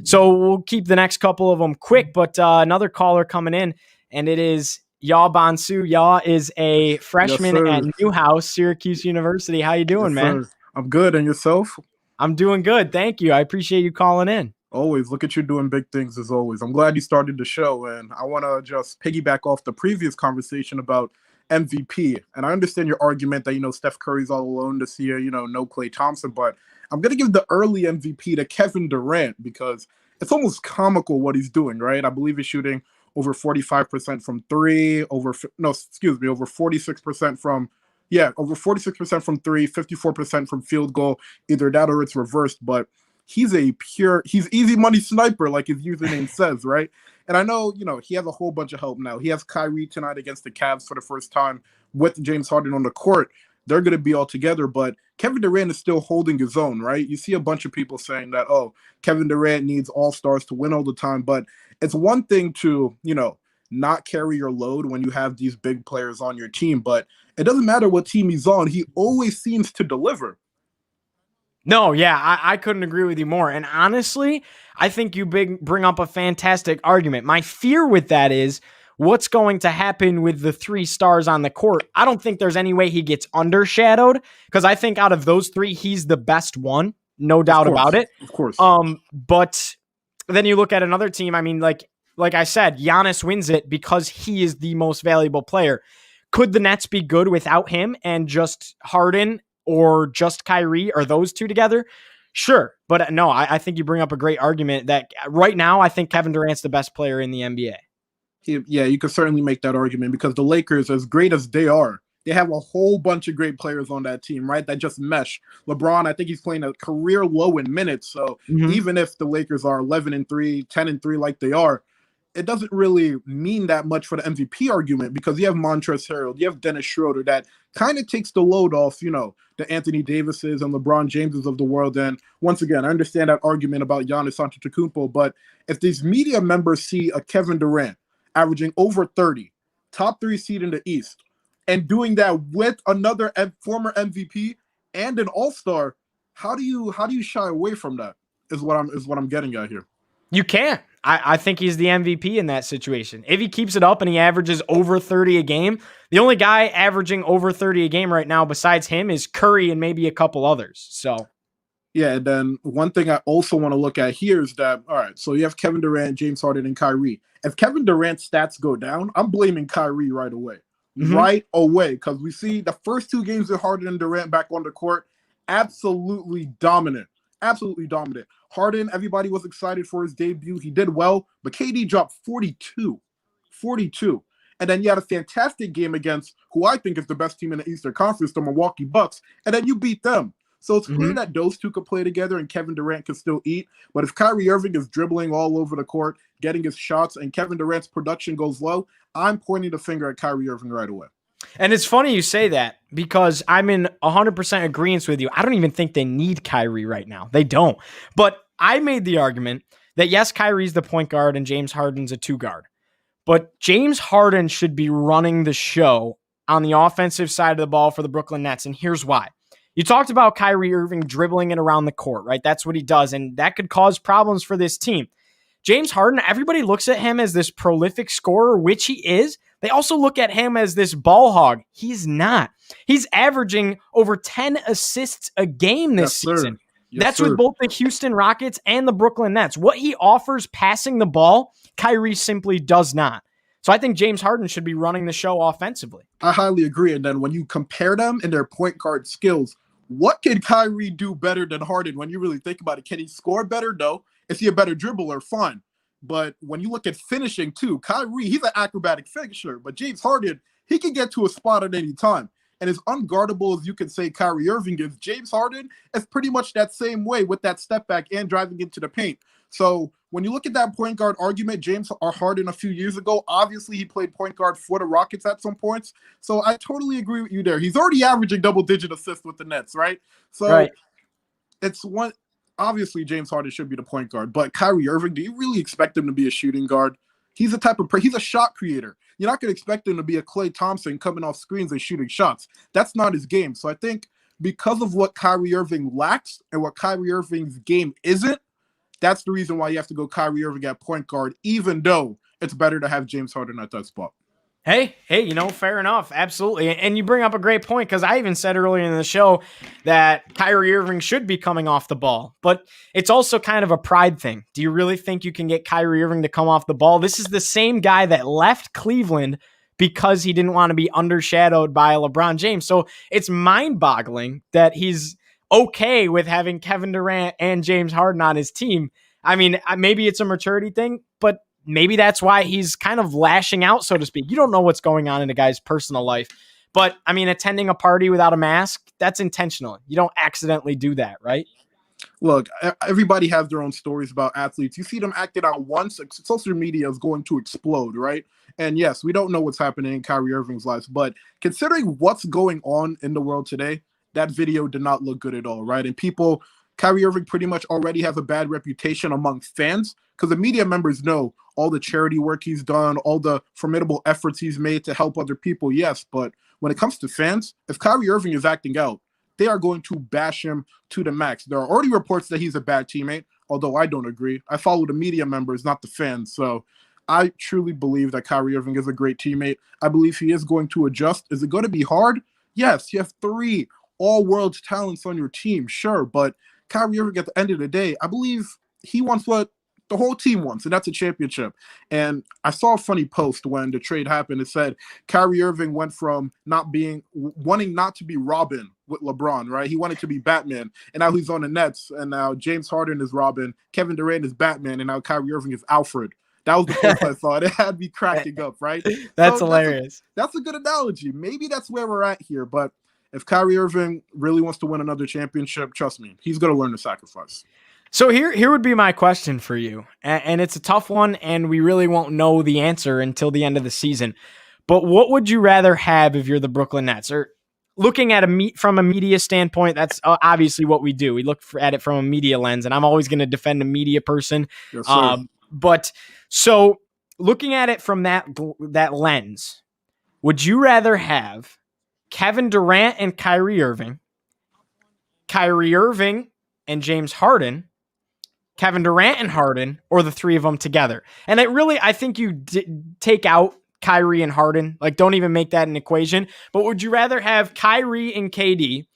so we'll keep the next couple of them quick, but another caller coming in, and it is Yaw Bonsu. Yaw is a freshman at Newhouse, Syracuse University. How you doing, man? I'm good. And yourself? I'm doing good. Thank you. I appreciate you calling in. Always. Look at you doing big things as always. I'm glad you started the show, and I want to just piggyback off the previous conversation about MVP. And I understand your argument that, Steph Curry's all alone this year, no Klay Thompson, but I'm going to give the early MVP to Kevin Durant because it's almost comical what he's doing, right? I believe he's shooting over 45% from three, over 46% from over 46% from three, 54% from field goal, either that or it's reversed, but he's easy money sniper, like his username says, right? And I know, he has a whole bunch of help now. He has Kyrie tonight against the Cavs for the first time with James Harden on the court. They're going to be all together, but Kevin Durant is still holding his own, right? You see a bunch of people saying that, Kevin Durant needs all-stars to win all the time, but it's one thing to, not carry your load when you have these big players on your team, but it doesn't matter what team he's on. He always seems to deliver. No, yeah, I couldn't agree with you more. And honestly, I think you bring up a fantastic argument. My fear with that is what's going to happen with the 3 stars on the court. I don't think there's any way he gets undershadowed because I think out of those 3, he's the best one. No doubt about it. Of course. But then you look at another team. I mean, like I said, Giannis wins it because he is the most valuable player. Could the Nets be good without him and just Harden or just Kyrie or those two together? Sure. But no, I think you bring up a great argument that right now, I think Kevin Durant's the best player in the NBA. You could certainly make that argument because the Lakers, as great as they are, they have a whole bunch of great players on that team, right? That just mesh. LeBron, I think he's playing a career low in minutes. So even if the Lakers are 11-3, 10-3 like they are, it doesn't really mean that much for the MVP argument because you have Montrezl Harrell, you have Dennis Schroeder that kind of takes the load off, the Anthony Davises and LeBron Jameses of the world. And once again, I understand that argument about Giannis Antetokounmpo, but if these media members see a Kevin Durant averaging over 30, top 3 seed in the East, and doing that with another former MVP and an All-Star, how do you shy away from that? Is what I'm getting at here. You can't. I think he's the MVP in that situation. If he keeps it up and he averages over 30 a game, the only guy averaging over 30 a game right now besides him is Curry and maybe a couple others. So, yeah, and then one thing I also want to look at here is that, all right, so you have Kevin Durant, James Harden, and Kyrie. If Kevin Durant's stats go down, I'm blaming Kyrie right away. Right away, because we see the first 2 games with Harden and Durant back on the court, absolutely dominant. Absolutely dominant. Harden, everybody was excited for his debut. He did well, but KD dropped 42. And then you had a fantastic game against who I think is the best team in the Eastern Conference, the Milwaukee Bucks, and then you beat them. So it's clear that those two could play together and Kevin Durant could still eat. But if Kyrie Irving is dribbling all over the court, getting his shots, and Kevin Durant's production goes low, I'm pointing the finger at Kyrie Irving right away. And it's funny you say that because I'm in 100% agreement with you. I don't even think they need Kyrie right now. They don't. But I made the argument that yes, Kyrie's the point guard and James Harden's a 2 guard. But James Harden should be running the show on the offensive side of the ball for the Brooklyn Nets. And here's why. You talked about Kyrie Irving dribbling it around the court, right? That's what he does. And that could cause problems for this team. James Harden, everybody looks at him as this prolific scorer, which he is. They also look at him as this ball hog. He's not. He's averaging over 10 assists a game this season. That's with both the Houston Rockets and the Brooklyn Nets. What he offers passing the ball, Kyrie simply does not. So I think James Harden should be running the show offensively. I highly agree. And then when you compare them in their point guard skills, What can Kyrie do better than Harden when you really think about it? Can he score better? No. Is he a better dribbler? Fine. But when you look at finishing too, Kyrie, he's an acrobatic finisher. But James Harden, he can get to a spot at any time. And as unguardable as you can say Kyrie Irving is, James Harden is pretty much that same way with that step back and driving into the paint. So when you look at that point guard argument, James Harden a few years ago, obviously he played point guard for the Rockets at some points. So I totally agree with you there. He's already averaging double-digit assists with the Nets, right? So Right. it's one. Obviously, James Harden should be the point guard, but Kyrie Irving, do you really expect him to be a shooting guard? He's the type of he's a shot creator. You're not going to expect him to be a Klay Thompson coming off screens and shooting shots. That's not his game. So I think because of what Kyrie Irving lacks and what Kyrie Irving's game isn't, that's the reason why you have to go Kyrie Irving at point guard, even though it's better to have James Harden at that spot. Hey, fair enough. Absolutely. And you bring up a great point because I even said earlier in the show that Kyrie Irving should be coming off the ball, but it's also kind of a pride thing. Do you really think you can get Kyrie Irving to come off the ball? This is the same guy that left Cleveland because he didn't want to be undershadowed by LeBron James. So it's mind-boggling that he's okay with having Kevin Durant and James Harden on his team. I mean, maybe it's a maturity thing, but maybe that's why he's kind of lashing out, so to speak. You don't know what's going on in a guy's personal life. But, I mean, attending a party without a mask, that's intentional. You don't accidentally do that, right? Look, everybody has their own stories about athletes. You see them acting out once, social media is going to explode, right? And yes, we don't know what's happening in Kyrie Irving's life, but considering what's going on in the world today, that video did not look good at all, right? And Kyrie Irving pretty much already has a bad reputation among fans because the media members know all the charity work he's done, all the formidable efforts he's made to help other people, yes. But when it comes to fans, if Kyrie Irving is acting out, they are going to bash him to the max. There are already reports that he's a bad teammate, although I don't agree. I follow the media members, not the fans. So I truly believe that Kyrie Irving is a great teammate. I believe he is going to adjust. Is it going to be hard? Yes, you have 3 all-world talents on your team, sure. But Kyrie Irving, at the end of the day, I believe he wants what the whole team wants, and that's a championship. And I saw a funny post when the trade happened. It said Kyrie Irving went from wanting not to be Robin with LeBron, right? He wanted to be Batman, and now he's on the Nets, and now James Harden is Robin, Kevin Durant is Batman, and now Kyrie Irving is Alfred. That was the post I saw. It had me cracking up, right? That's hilarious. That's a good analogy. Maybe that's where we're at here, but if Kyrie Irving really wants to win another championship, trust me, he's going to learn to sacrifice. So here would be my question for you, and it's a tough one, and we really won't know the answer until the end of the season. But what would you rather have if you're the Brooklyn Nets? Or looking at from a media standpoint, that's obviously what we do. We look at it from a media lens, and I'm always going to defend a media person. Yes, sir. But so looking at it from that lens, would you rather have Kevin Durant and Kyrie Irving and James Harden, Kevin Durant and Harden, or the 3 of them together? And I think you take out Kyrie and Harden. Like, don't even make that an equation. But would you rather have Kyrie and KD,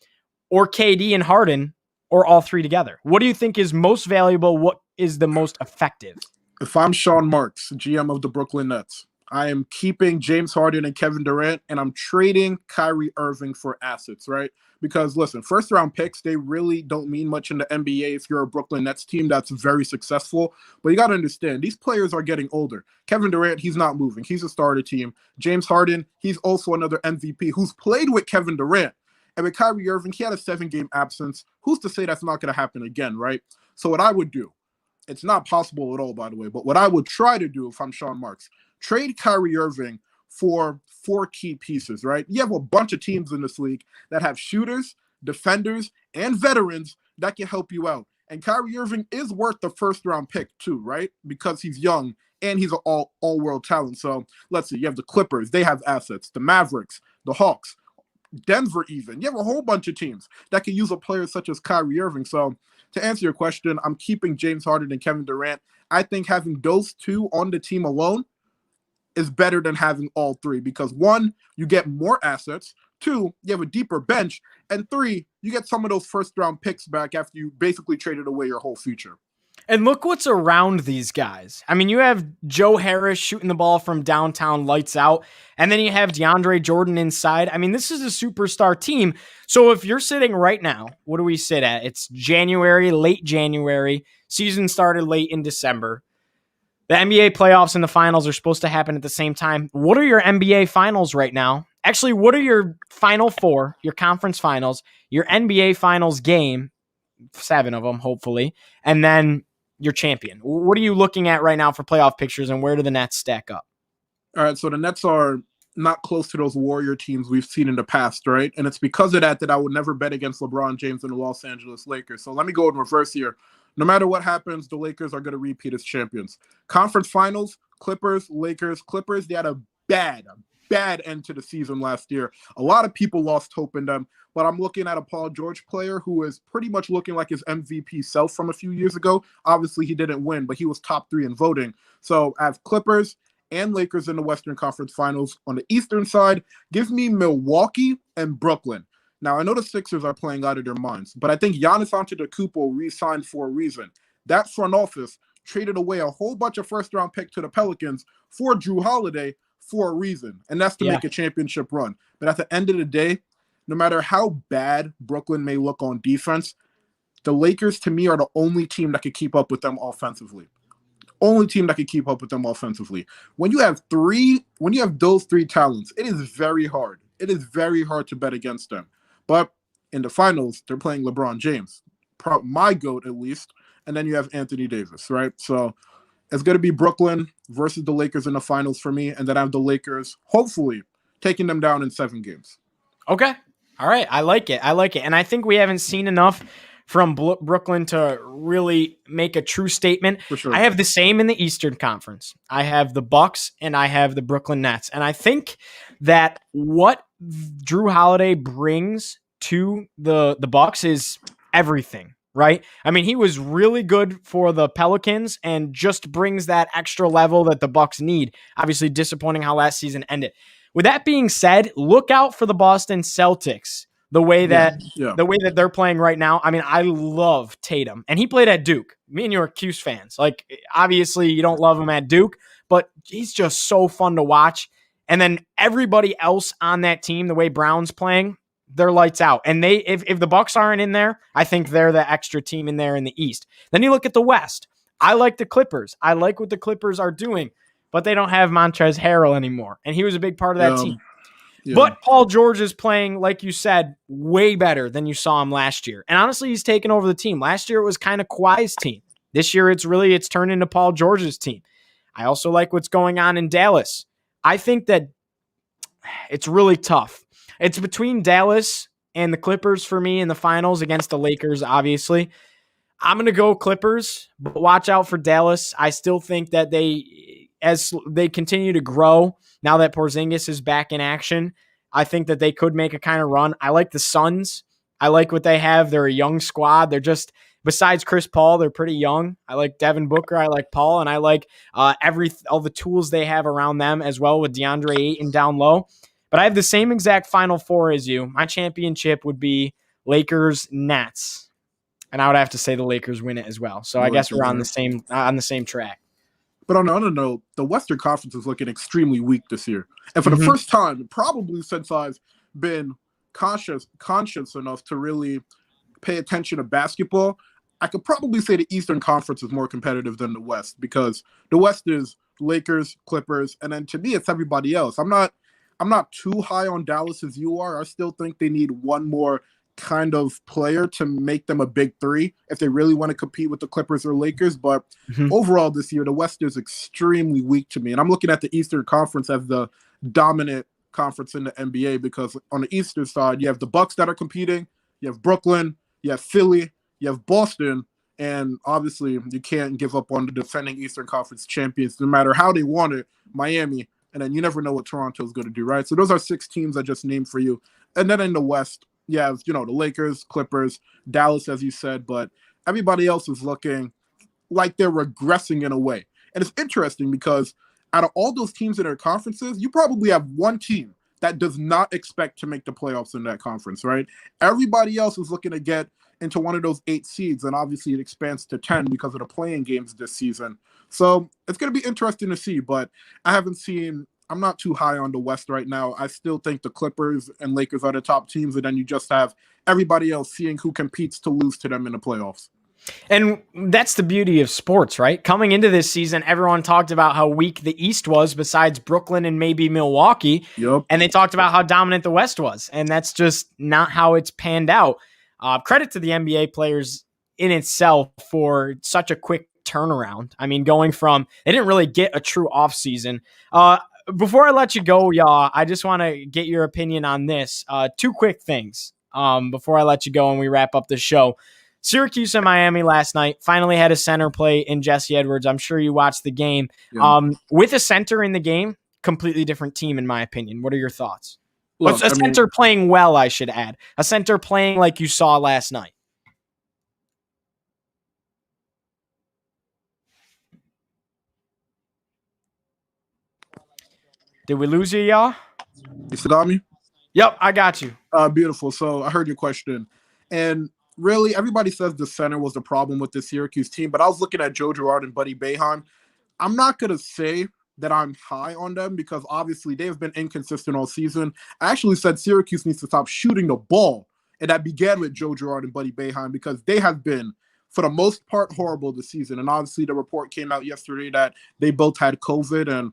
or KD and Harden, or all 3 together? What do you think is most valuable? What is the most effective? If I'm Sean Marks, GM of the Brooklyn Nets, I am keeping James Harden and Kevin Durant, and I'm trading Kyrie Irving for assets, right? Because, listen, first-round picks, they really don't mean much in the NBA if you're a Brooklyn Nets team that's very successful. But you got to understand, these players are getting older. Kevin Durant, he's not moving. He's a starter team. James Harden, he's also another MVP who's played with Kevin Durant. And with Kyrie Irving, he had a 7-game absence. Who's to say that's not going to happen again, right? So what I would do, it's not possible at all, by the way, but what I would try to do if I'm Sean Marks, trade Kyrie Irving for 4 key pieces, right? You have a bunch of teams in this league that have shooters, defenders, and veterans that can help you out. And Kyrie Irving is worth the first-round pick too, right? Because he's young and he's an all-world talent. So let's see, you have the Clippers. They have assets. The Mavericks, the Hawks, Denver even. You have a whole bunch of teams that can use a player such as Kyrie Irving. So to answer your question, I'm keeping James Harden and Kevin Durant. I think having those 2 on the team alone is better than having all 3 because 1, you get more assets, 2, you have a deeper bench, and 3, you get some of those first-round picks back after you basically traded away your whole future. And look what's around these guys. I mean, you have Joe Harris shooting the ball from downtown, lights out, and then you have DeAndre Jordan inside. I mean, this is a superstar team. So if you're sitting right now, what do we sit at? It's January, late January. Season started late in December. The NBA playoffs and the finals are supposed to happen at the same time. What are your NBA finals right now? Actually, what are your final four, your conference finals, your NBA finals game, 7 of them, hopefully, and then your champion? What are you looking at right now for playoff pictures, and where do the Nets stack up? All right, so the Nets are not close to those Warrior teams we've seen in the past, right? And it's because of that I would never bet against LeBron James and the Los Angeles Lakers. So let me go in reverse here. No matter what happens, the Lakers are going to repeat as champions. Conference finals, Clippers, Lakers. Clippers, they had a bad end to the season last year. A lot of people lost hope in them, but I'm looking at a Paul George player who is pretty much looking like his MVP self from a few years ago. Obviously, he didn't win, but he was top 3 in voting. So I have Clippers and Lakers in the Western Conference Finals. On the Eastern side, give me Milwaukee and Brooklyn. Now, I know the Sixers are playing out of their minds, but I think Giannis Antetokounmpo re-signed for a reason. That front office traded away a whole bunch of first-round picks to the Pelicans for Drew Holiday for a reason, and that's to make a championship run. But at the end of the day, no matter how bad Brooklyn may look on defense, the Lakers, to me, are the only team that could keep up with them offensively. Only team that could keep up with them offensively. When you have those 3 talents, it is very hard. It is very hard to bet against them. But in the finals, they're playing LeBron James, my GOAT at least, and then you have Anthony Davis, right? So it's going to be Brooklyn versus the Lakers in the finals for me, and then I have the Lakers hopefully taking them down in 7 games. Okay. All right. I like it. And I think we haven't seen enough from Brooklyn to really make a true statement. For sure. I have the same in the Eastern Conference. I have the Bucks and I have the Brooklyn Nets. And I think that what Drew Holiday brings to the Bucks is everything, right? I mean, he was really good for the Pelicans and just brings that extra level that the Bucks need. Obviously disappointing how last season ended. With that being said, look out for the Boston Celtics. The way that they're playing right now. I mean, I love Tatum, and he played at Duke. Me and you are Cuse fans. Like, obviously, you don't love him at Duke, but he's just so fun to watch. And then everybody else on that team, the way Brown's playing, they're lights out. And if the Bucks aren't in there, I think they're the extra team in there in the East. Then you look at the West. I like the Clippers. I like what the Clippers are doing, but they don't have Montrezl Harrell anymore, and he was a big part of that team. Yeah. But Paul George is playing, like you said, way better than you saw him last year. And honestly, he's taken over the team. Last year, it was kind of Kawhi's team. This year, it's turned into Paul George's team. I also like what's going on in Dallas. I think that it's really tough. It's between Dallas and the Clippers for me in the finals against the Lakers, obviously. I'm going to go Clippers, but watch out for Dallas. I still think that as they continue to grow, now that Porzingis is back in action, I think that they could make a kind of run. I like the Suns. I like what they have. They're a young squad. They're just, besides Chris Paul, they're pretty young. I like Devin Booker. I like Paul, and I like all the tools they have around them as well with DeAndre Ayton down low. But I have the same exact Final Four as you. My championship would be Lakers-Nets, and I would have to say the Lakers win it as well. So I guess we're on the same track. But on the other note, the Western Conference is looking extremely weak this year. And for the first time, probably since I've been conscious enough to really pay attention to basketball, I could probably say the Eastern Conference is more competitive than the West, because the West is Lakers, Clippers, and then to me, it's everybody else. I'm not too high on Dallas as you are. I still think they need one more kind of player to make them a big 3 if they really want to compete with the Clippers or Lakers. But overall this year, the West is extremely weak to me. And I'm looking at the Eastern Conference as the dominant conference in the NBA, because on the Eastern side, you have the Bucks that are competing, you have Brooklyn, you have Philly, you have Boston, and obviously you can't give up on the defending Eastern Conference champions, no matter how they want it, Miami, and then you never know what Toronto is going to do, right? So those are 6 teams I just named for you. And then in the West, you have, the Lakers, Clippers, Dallas, as you said, but everybody else is looking like they're regressing in a way. And it's interesting because out of all those teams in their conferences, you probably have one team that does not expect to make the playoffs in that conference, right? Everybody else is looking to get into one of those 8 seeds, and obviously it expands to 10 because of the playing games this season. So it's going to be interesting to see, but I'm not too high on the West right now. I still think the Clippers and Lakers are the top teams, and then you just have everybody else seeing who competes to lose to them in the playoffs. And that's the beauty of sports, right? Coming into this season, everyone talked about how weak the East was besides Brooklyn and maybe Milwaukee. Yep. And they talked about how dominant the West was. And that's just not how it's panned out. Credit to the NBA players in itself for such a quick turnaround. I mean, going from, they didn't really get a true offseason. Before I let you go, y'all, I just want to get your opinion on this. 2 quick things before I let you go and we wrap up the show. Syracuse and Miami last night finally had a center play in Jesse Edwards. I'm sure you watched the game. Yeah. With a center in the game, completely different team, in my opinion. What are your thoughts? Look, A center playing well, I should add. A center playing like you saw last night. Did we lose you, y'all? You still got me? Yep, I got you. Beautiful. So I heard your question. And really, everybody says the center was the problem with the Syracuse team, but I was looking at Joe Girard and Buddy Boeheim. I'm not going to say that I'm high on them because obviously they have been inconsistent all season. I actually said Syracuse needs to stop shooting the ball, and that began with Joe Girard and Buddy Boeheim because they have been, for the most part, horrible this season. And obviously the report came out yesterday that they both had COVID, and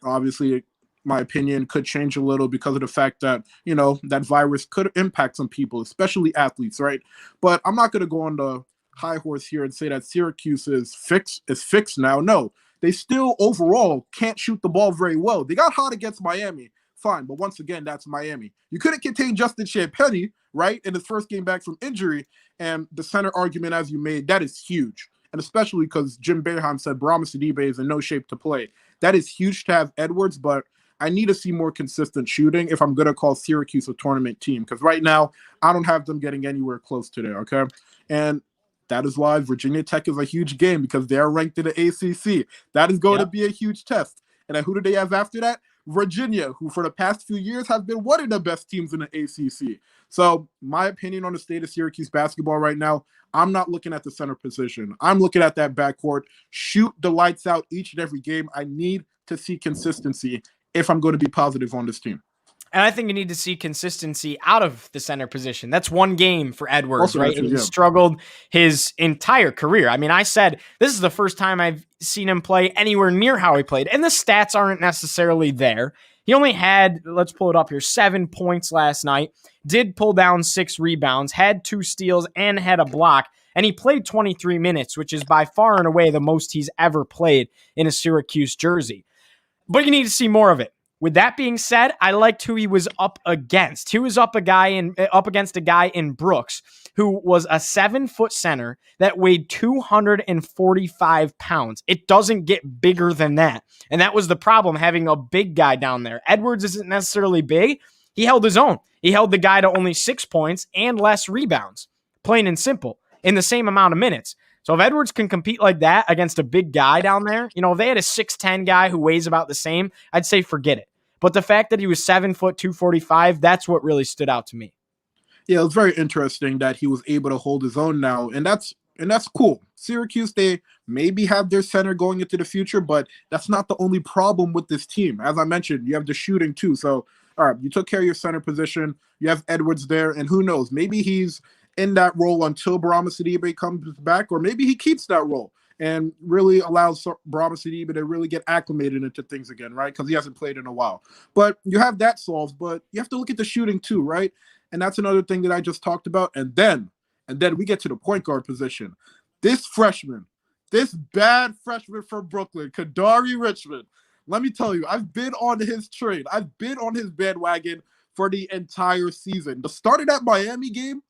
obviously my opinion could change a little because of the fact that, that virus could impact some people, especially athletes, right? But I'm not going to go on the high horse here and say that Syracuse is fixed now. No, they still overall can't shoot the ball very well. They got hot against Miami, fine, but once again, that's Miami. You couldn't contain Justin Champagnie, right, in his first game back from injury, and the center argument, as you made, that is huge. And especially because Jim Boeheim said Brahma Sidibe is in no shape to play. That is huge to have Edwards, but I need to see more consistent shooting if I'm going to call Syracuse a tournament team, because right now I don't have them getting anywhere close to there, okay? And that is why Virginia Tech is a huge game, because they're ranked in the ACC. That is going to be a huge test. And then who do they have after that? Virginia, who for the past few years have been one of the best teams in the ACC. So my opinion on the state of Syracuse basketball right now, I'm not looking at the center position. I'm looking at that backcourt. Shoot the lights out each and every game. I need to see consistency if I'm going to be positive on this team. And I think you need to see consistency out of the center position. That's one game for Edwards, Also, right? And he struggled his entire career. I mean, I said this is the first time I've seen him play anywhere near how he played. And the stats aren't necessarily there. He only had, let's pull it up here, 7 points last night, did pull down 6 rebounds, had 2 steals, and had a block. And he played 23 minutes, which is by far and away the most he's ever played in a Syracuse jersey. But you need to see more of it. With that being said, I liked who he was up against. He was up against a guy in Brooks who was a 7-foot center that weighed 245 pounds. It doesn't get bigger than that. And that was the problem, having a big guy down there. Edwards isn't necessarily big. He held his own. He held the guy to only 6 points and less rebounds, plain and simple, in the same amount of minutes. So if Edwards can compete like that against a big guy down there, if they had a 6'10 guy who weighs about the same, I'd say forget it. But the fact that he was 7 foot 245, that's what really stood out to me. Yeah, it was very interesting that he was able to hold his own now, and that's cool. Syracuse, they maybe have their center going into the future, but that's not the only problem with this team. As I mentioned, you have the shooting too. So, all right, you took care of your center position. You have Edwards there, and who knows? Maybe he's in that role until Brahma Sidibe comes back, or maybe he keeps that role and really allows Brahma Sidibe to really get acclimated into things again, right? Because he hasn't played in a while. But you have that solved, but you have to look at the shooting too, right? And that's another thing that I just talked about. And then we get to the point guard position. This bad freshman from Brooklyn, Kadari Richmond, let me tell you, I've been on his train. I've been on his bandwagon for the entire season. The start of that Miami game,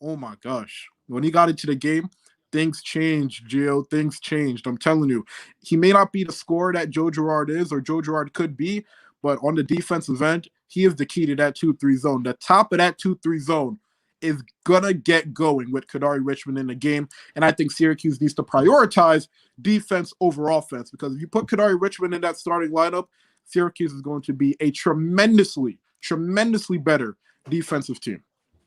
oh my gosh. When he got into the game, things changed, Gio. Things changed. I'm telling you. He may not be the scorer that Joe Girard is or Joe Girard could be, but on the defensive end, he is the key to that 2-3 zone. The top of that 2-3 zone is going to get going with Kadari Richmond in the game, and I think Syracuse needs to prioritize defense over offense, because if you put Kadari Richmond in that starting lineup, Syracuse is going to be a tremendously better defensive team.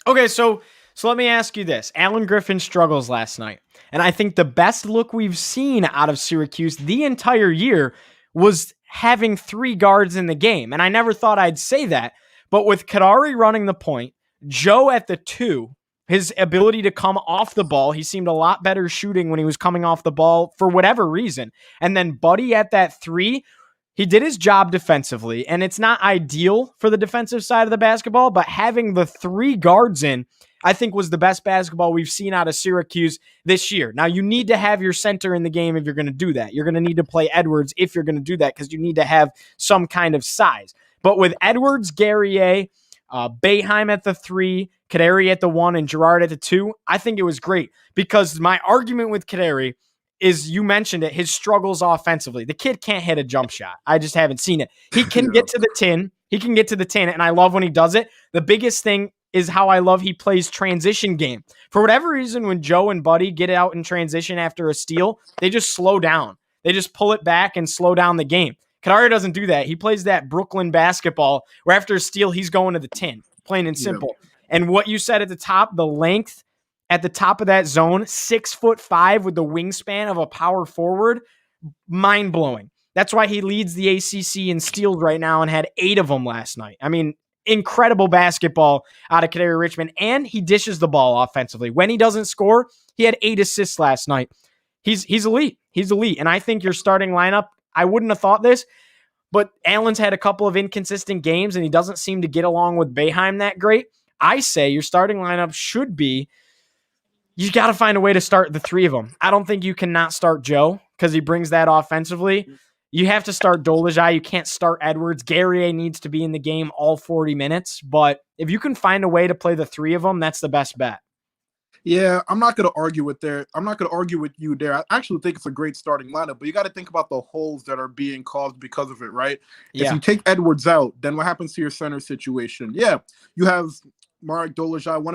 Okay, so So let me ask you this. Alan Griffin struggles last night. And I think the best look we've seen out of Syracuse the entire year was having 3 guards in the game. And I never thought I'd say that. But with Kadari running the point, Joe at the 2, his ability to come off the ball, he seemed a lot better shooting when he was coming off the ball for whatever reason. And then Buddy at that 3, he did his job defensively. And it's not ideal for the defensive side of the basketball, but having the 3 guards in, I think, was the best basketball we've seen out of Syracuse this year. Now, you need to have your center in the game if you're going to do that. You're going to need to play Edwards if you're going to do that because you need to have some kind of size. But with Edwards, Guerrier, Boeheim at the 3, Kadari at the 1, and Girard at the 2, I think it was great because my argument with Kadari is, you mentioned it, his struggles offensively. The kid can't hit a jump shot. I just haven't seen it. He can get to the tin. He can get to the tin, and I love when he does it. The biggest thing is how I love he plays transition game. For whatever reason, when Joe and Buddy get out in transition after a steal, they just slow down. They just pull it back and slow down the game. Kadari doesn't do that. He plays that Brooklyn basketball where after a steal, he's going to the tin, plain and simple. Yeah. And what you said at the top, the length at the top of that zone, 6'5" with the wingspan of a power forward, mind-blowing. That's why he leads the ACC in steals right now and had 8 of them last night. I mean, incredible basketball out of Kadari Richmond, and he dishes the ball offensively. When he doesn't score, he had 8 assists last night. He's elite. He's elite. And I think your starting lineup, I wouldn't have thought this, but Allen's had a couple of inconsistent games, and he doesn't seem to get along with Boeheim that great. I say your starting lineup should be, you got to find a way to start the 3 of them. I don't think you can not start Joe because he brings that offensively. You have to start Dolezaj. You can't start Edwards. Guerrier needs to be in the game all 40 minutes. But if you can find a way to play the 3 of them, that's the best bet. Yeah, I'm not going to argue with you there. I actually think it's a great starting lineup, but you got to think about the holes that are being caused because of it, right? Yeah. If you take Edwards out, then what happens to your center situation? Yeah, you have Marek Dolezaj, one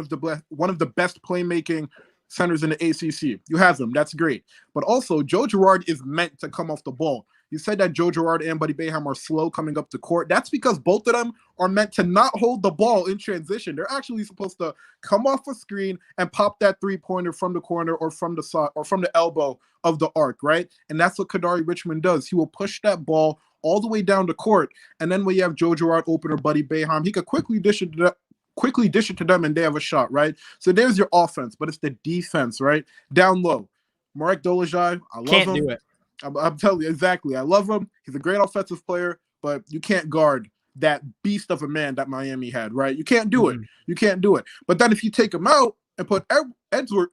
of the best playmaking centers in the ACC. You have him. That's great. But also, Joe Girard is meant to come off the ball. You said that Joe Girard and Buddy Boeheim are slow coming up the court. That's because both of them are meant to not hold the ball in transition. They're actually supposed to come off a screen and pop that 3-pointer from the corner or from the side or from the elbow of the arc, right? And that's what Kadari Richmond does. He will push that ball all the way down the court. And then when you have Joe Girard open or Buddy Boeheim, he could quickly dish it to them and they have a shot, right? So there's your offense, but it's the defense, right? Down low. Marek Dolezaj, I love him. Can't do it. I'm telling you, exactly. I love him. He's a great offensive player, but you can't guard that beast of a man that Miami had, right? You can't do it. You can't do it. But then if you take him out and put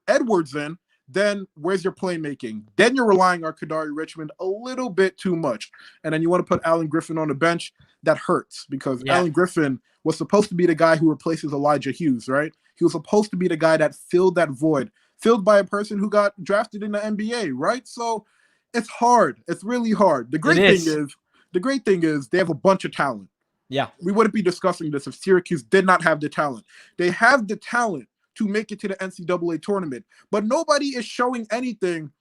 Edwards in, then where's your playmaking? Then you're relying on Kadari Richmond a little bit too much. And then you want to put Alan Griffin on the bench. That hurts because Alan Griffin was supposed to be the guy who replaces Elijah Hughes, right? He was supposed to be the guy that filled that void, filled by a person who got drafted in the NBA, right? So it's hard. It's really hard. The great thing is they have a bunch of talent. Yeah. We wouldn't be discussing this if Syracuse did not have the talent. They have the talent to make it to the NCAA tournament, but nobody is showing anything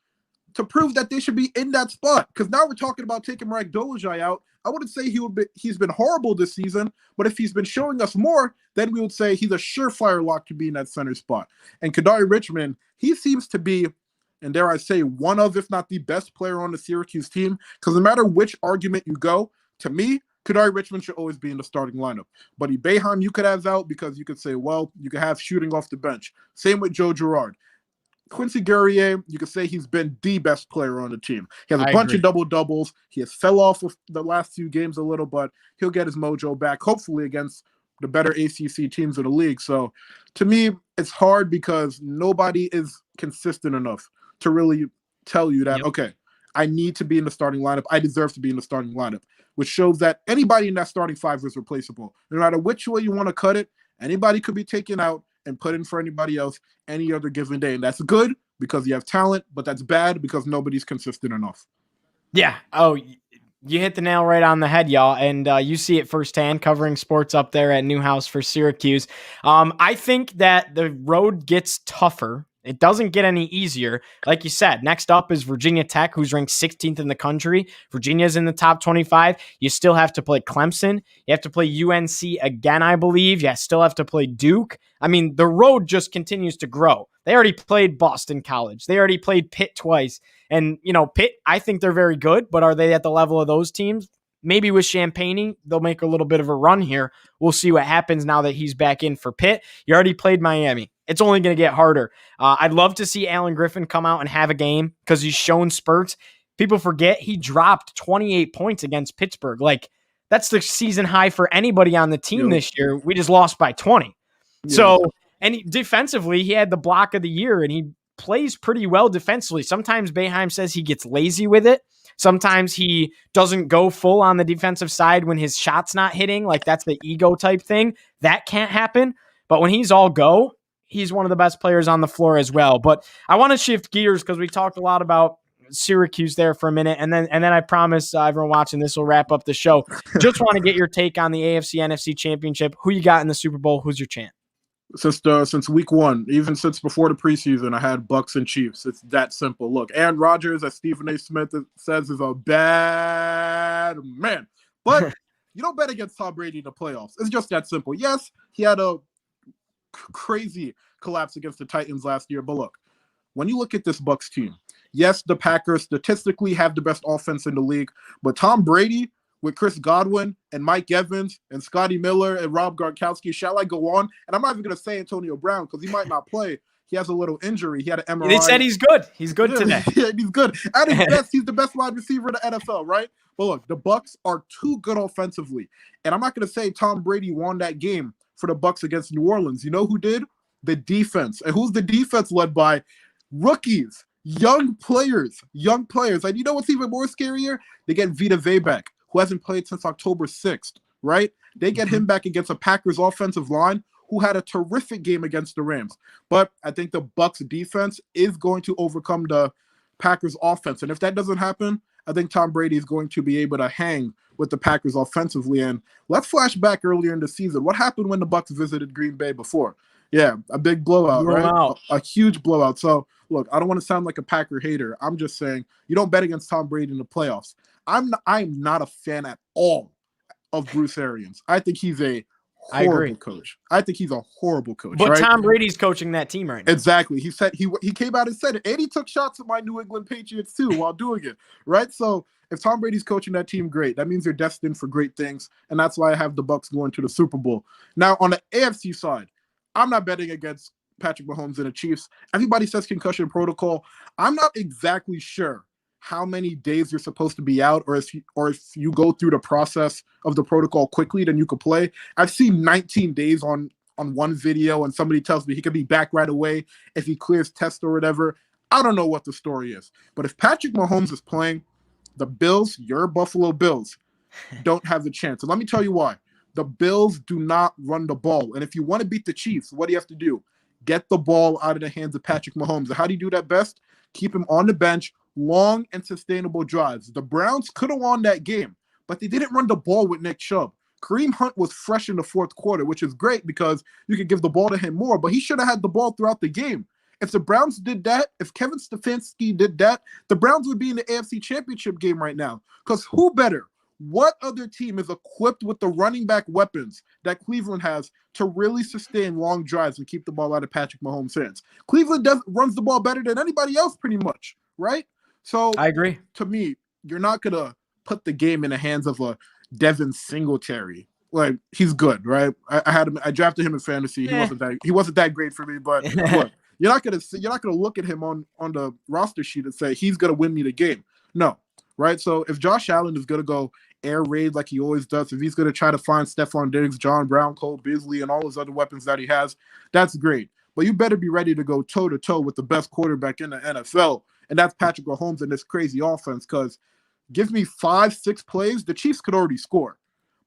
to prove that they should be in that spot. Because now we're talking about taking Marek Dolezaj out. I wouldn't say he's been horrible this season, but if he's been showing us more, then we would say he's a surefire lock to be in that center spot. And Kadari Richmond, he seems to be, and dare I say, one of, if not the best player on the Syracuse team. Because no matter which argument you go, to me, Kadari Richmond should always be in the starting lineup. Buddy Boeheim you could have out because you could say, well, you could have shooting off the bench. Same with Joe Girard. Quincy Guerrier, you could say he's been the best player on the team. He has a bunch of double-doubles. He has fell off of the last few games a little, but he'll get his mojo back, hopefully against the better ACC teams in the league. So to me, it's hard because nobody is consistent enough to really tell you that, okay, I need to be in the starting lineup. I deserve to be in the starting lineup, which shows that anybody in that starting 5 is replaceable. No matter which way you want to cut it, anybody could be taken out and put in for anybody else any other given day. And that's good because you have talent, but that's bad because nobody's consistent enough. Yeah. Oh, you hit the nail right on the head, y'all. And you see it firsthand covering sports up there at Newhouse for Syracuse. I think that the road gets tougher It doesn't get any easier. Like you said, next up is Virginia Tech, who's ranked 16th in the country. Virginia's in the top 25. You still have to play Clemson. You have to play UNC again, I believe. You still have to play Duke. I mean, the road just continues to grow. They already played Boston College. They already played Pitt twice. And, Pitt, I think they're very good, but are they at the level of those teams? Maybe with Champagne, they'll make a little bit of a run here. We'll see what happens now that he's back in for Pitt. You already played Miami. It's only going to get harder. I'd love to see Alan Griffin come out and have a game because he's shown spurts. People forget he dropped 28 points against Pittsburgh. Like, that's the season high for anybody on the team this year. We just lost by 20. Yeah. So, and defensively, he had the block of the year, and he plays pretty well defensively. Sometimes Boeheim says he gets lazy with it. Sometimes he doesn't go full on the defensive side when his shot's not hitting. Like, that's the ego type thing. That can't happen. But when he's all go, he's one of the best players on the floor as well. But I want to shift gears because we talked a lot about Syracuse there for a minute. And then I promise everyone watching this will wrap up the show. Just want to get your take on the AFC NFC Championship. Who you got in the Super Bowl? Who's your champ? Since week one, even since before the preseason, I had Bucks and Chiefs. It's that simple. Look, Aaron Rodgers, as Stephen A. Smith says, is a bad man. But you don't bet against Tom Brady in the playoffs. It's just that simple. Yes, he had a crazy collapse against the Titans last year. But look, when you look at this Bucks team, yes, the Packers statistically have the best offense in the league. But Tom Brady, with Chris Godwin and Mike Evans and Scotty Miller and Rob Gronkowski, shall I go on? And I'm not even going to say Antonio Brown because he might not play. He has a little injury. He had an MRI. They said he's good. He's good today. Yeah, he's good. At his best, he's the best wide receiver in the NFL, right? But look, the Bucks are too good offensively. And I'm not going to say Tom Brady won that game for the Bucks against New Orleans. You know who did? The defense. And who's the defense led by? Rookies, young players. And you know what's even more scarier? They get Vita Vea back, who hasn't played since October 6th, right? They get him back against a Packers offensive line who had a terrific game against the Rams. But I think the Bucks defense is going to overcome the Packers offense. And if that doesn't happen, I think Tom Brady is going to be able to hang with the Packers offensively. And let's flash back earlier in the season. What happened when the Bucks visited Green Bay before? Yeah, a big blowout, right? A huge blowout. So, look, I don't want to sound like a Packer hater. I'm just saying you don't bet against Tom Brady in the playoffs. I'm not a fan at all of Bruce Arians. I think he's a horrible coach. I think he's a horrible coach. But right? Tom Brady's coaching that team right now. Exactly. He said he came out and said it, and he took shots at my New England Patriots too while doing it. Right. So if Tom Brady's coaching that team, great. That means they're destined for great things, and that's why I have the Bucks going to the Super Bowl. Now on the AFC side, I'm not betting against Patrick Mahomes and the Chiefs. Everybody says concussion protocol. I'm not exactly sure how many days you're supposed to be out, or if you go through the process of the protocol quickly, then you could play. I've seen 19 days on one video, and somebody tells me he could be back right away if he clears tests or whatever. I don't know what the story is. But if Patrick Mahomes is playing, the Bills, your Buffalo Bills, don't have the chance. And let me tell you why. The Bills do not run the ball. And if you want to beat the Chiefs, what do you have to do? Get the ball out of the hands of Patrick Mahomes. And how do you do that best? Keep him on the bench, long and sustainable drives. The Browns could have won that game, but they didn't run the ball with Nick Chubb. Kareem Hunt was fresh in the fourth quarter, which is great because you could give the ball to him more, but he should have had the ball throughout the game. If the Browns did that, if Kevin Stefanski did that, the Browns would be in the AFC Championship game right now. Because who better? What other team is equipped with the running back weapons that Cleveland has to really sustain long drives and keep the ball out of Patrick Mahomes' hands? Cleveland runs the ball better than anybody else pretty much, right? So I agree. To me, you're not going to put the game in the hands of a Devin Singletary. Like, he's good, right? I drafted him in fantasy. He wasn't that great for me, but look, you're not gonna look at him on the roster sheet and say he's gonna win me the game. No, right? So if Josh Allen is gonna go air raid like he always does, if he's gonna try to find Stephon Diggs, John Brown, Cole Beasley, and all those other weapons that he has, that's great. But you better be ready to go toe to toe with the best quarterback in the NFL, and that's Patrick Mahomes in this crazy offense. Because give me 5-6 plays, the Chiefs could already score.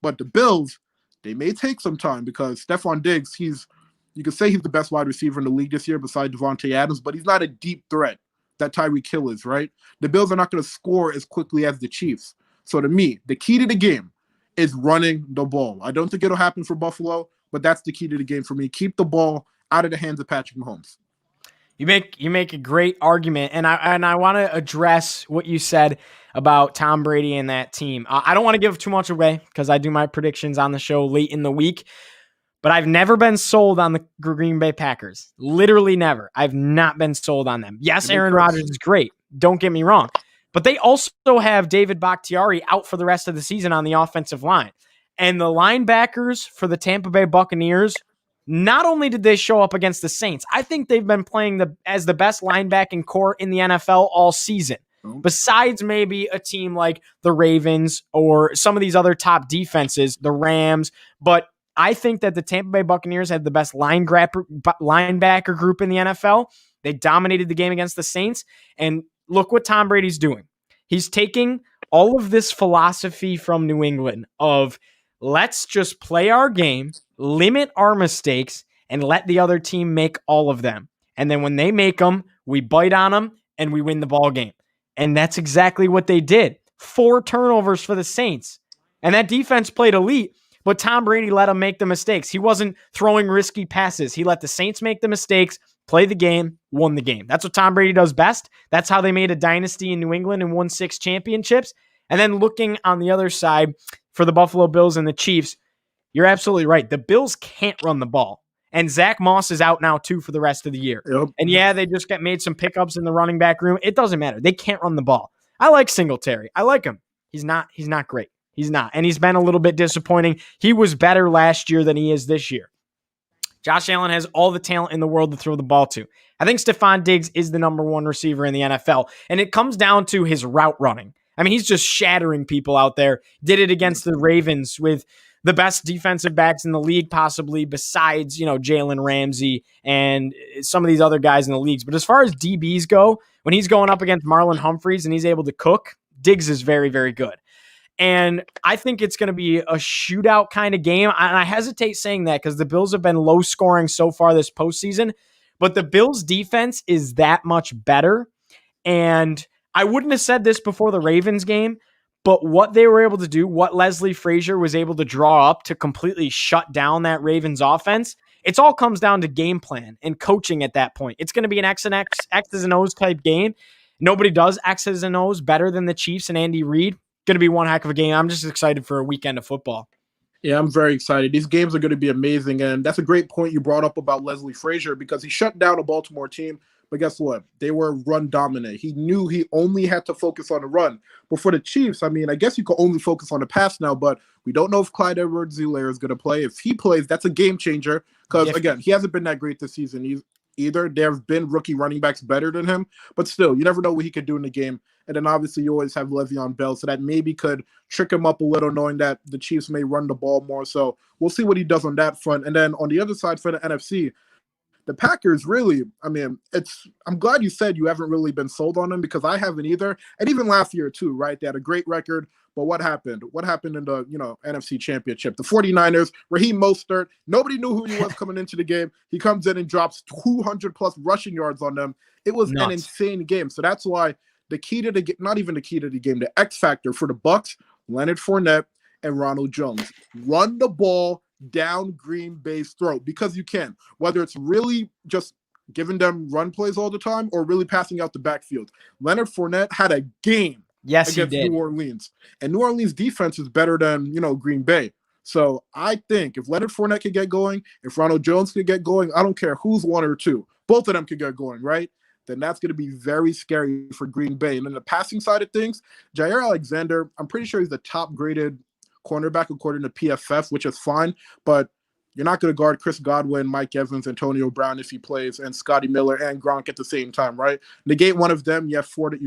But the Bills, they may take some time because Stephon Diggs, you could say he's the best wide receiver in the league this year beside Devontae Adams, but he's not a deep threat that Tyreek Hill is, right? The Bills are not going to score as quickly as the Chiefs. So to me, the key to the game is running the ball. I don't think it'll happen for Buffalo, but that's the key to the game for me. Keep the ball out of the hands of Patrick Mahomes. You make a great argument, and I want to address what you said about Tom Brady and that team. I don't want to give too much away because I do my predictions on the show late in the week, but I've never been sold on the Green Bay Packers. Literally never. I've not been sold on them. Yes, Aaron Rodgers is great. Don't get me wrong, but they also have David Bakhtiari out for the rest of the season on the offensive line, and the linebackers for the Tampa Bay Buccaneers. Not only did they show up against the Saints, I think they've been playing as the best linebacking core in the NFL all season. Besides maybe a team like the Ravens or some of these other top defenses, the Rams. But I think that the Tampa Bay Buccaneers had the best linebacker group in the NFL. They dominated the game against the Saints. And look what Tom Brady's doing. He's taking all of this philosophy from New England of let's just play our game, limit our mistakes, and let the other team make all of them. And then when they make them, we bite on them and we win the ball game. And that's exactly what they did. 4 turnovers for the Saints. And that defense played elite, but Tom Brady let them make the mistakes. He wasn't throwing risky passes. He let the Saints make the mistakes, play the game, won the game. That's what Tom Brady does best. That's how they made a dynasty in New England and won 6 championships. And then looking on the other side for the Buffalo Bills and the Chiefs, you're absolutely right. The Bills can't run the ball. And Zach Moss is out now, too, for the rest of the year. Yep. And yeah, they just made some pickups in the running back room. It doesn't matter. They can't run the ball. I like Singletary. I like him. He's not great. He's not. And he's been a little bit disappointing. He was better last year than he is this year. Josh Allen has all the talent in the world to throw the ball to. I think Stephon Diggs is the number 1 receiver in the NFL. And it comes down to his route running. I mean, he's just shattering people out there. Did it against the Ravens with the best defensive backs in the league, possibly, besides, Jalen Ramsey and some of these other guys in the leagues. But as far as DBs go, when he's going up against Marlon Humphreys and he's able to cook, Diggs is very, very good. And I think it's going to be a shootout kind of game. And I hesitate saying that because the Bills have been low scoring so far this postseason, but the Bills defense is that much better. And I wouldn't have said this before the Ravens game, but what they were able to do, what Leslie Frazier was able to draw up to completely shut down that Ravens offense, it all comes down to game plan and coaching at that point. It's going to be an X's and O's type game. Nobody does X's and O's better than the Chiefs and Andy Reid. Going to be one heck of a game. I'm just excited for a weekend of football. Yeah, I'm very excited. These games are going to be amazing. And that's a great point you brought up about Leslie Frazier because he shut down a Baltimore team. But guess what? They were run dominant. He knew he only had to focus on the run. But for the Chiefs, I mean, I guess you could only focus on the pass now, but we don't know if Clyde Edwards-Helaire is going to play. If he plays, that's a game changer because, again, he hasn't been that great this season either. There have been rookie running backs better than him, but still, you never know what he could do in the game. And then obviously you always have Le'Veon Bell, so that maybe could trick him up a little, knowing that the Chiefs may run the ball more. So we'll see what he does on that front. And then on the other side for the NFC, the Packers really, I mean, I'm glad you said you haven't really been sold on them because I haven't either. And even last year too, right? They had a great record, but what happened? What happened in the, NFC Championship? The 49ers, Raheem Mostert, nobody knew who he was coming into the game. He comes in and drops 200 plus rushing yards on them. It was an insane game. So that's why the key to the game, not even the key to the game, the X factor for the Bucs, Leonard Fournette and Ronald Jones. Run the ball down Green Bay's throat because you can, whether it's really just giving them run plays all the time or really passing out the backfield. Leonard Fournette had a game against New Orleans, and New Orleans defense is better than, Green Bay. So I think if Leonard Fournette could get going, if Ronald Jones could get going, I don't care who's 1 or 2, both of them could get going, right? Then that's going to be very scary for Green Bay. And then the passing side of things, Jair Alexander, I'm pretty sure he's the top graded cornerback according to PFF, which is fine, but you're not going to guard Chris Godwin, Mike Evans, Antonio Brown if he plays, and Scotty Miller and Gronk at the same time, right? Negate one of them, you have 4 that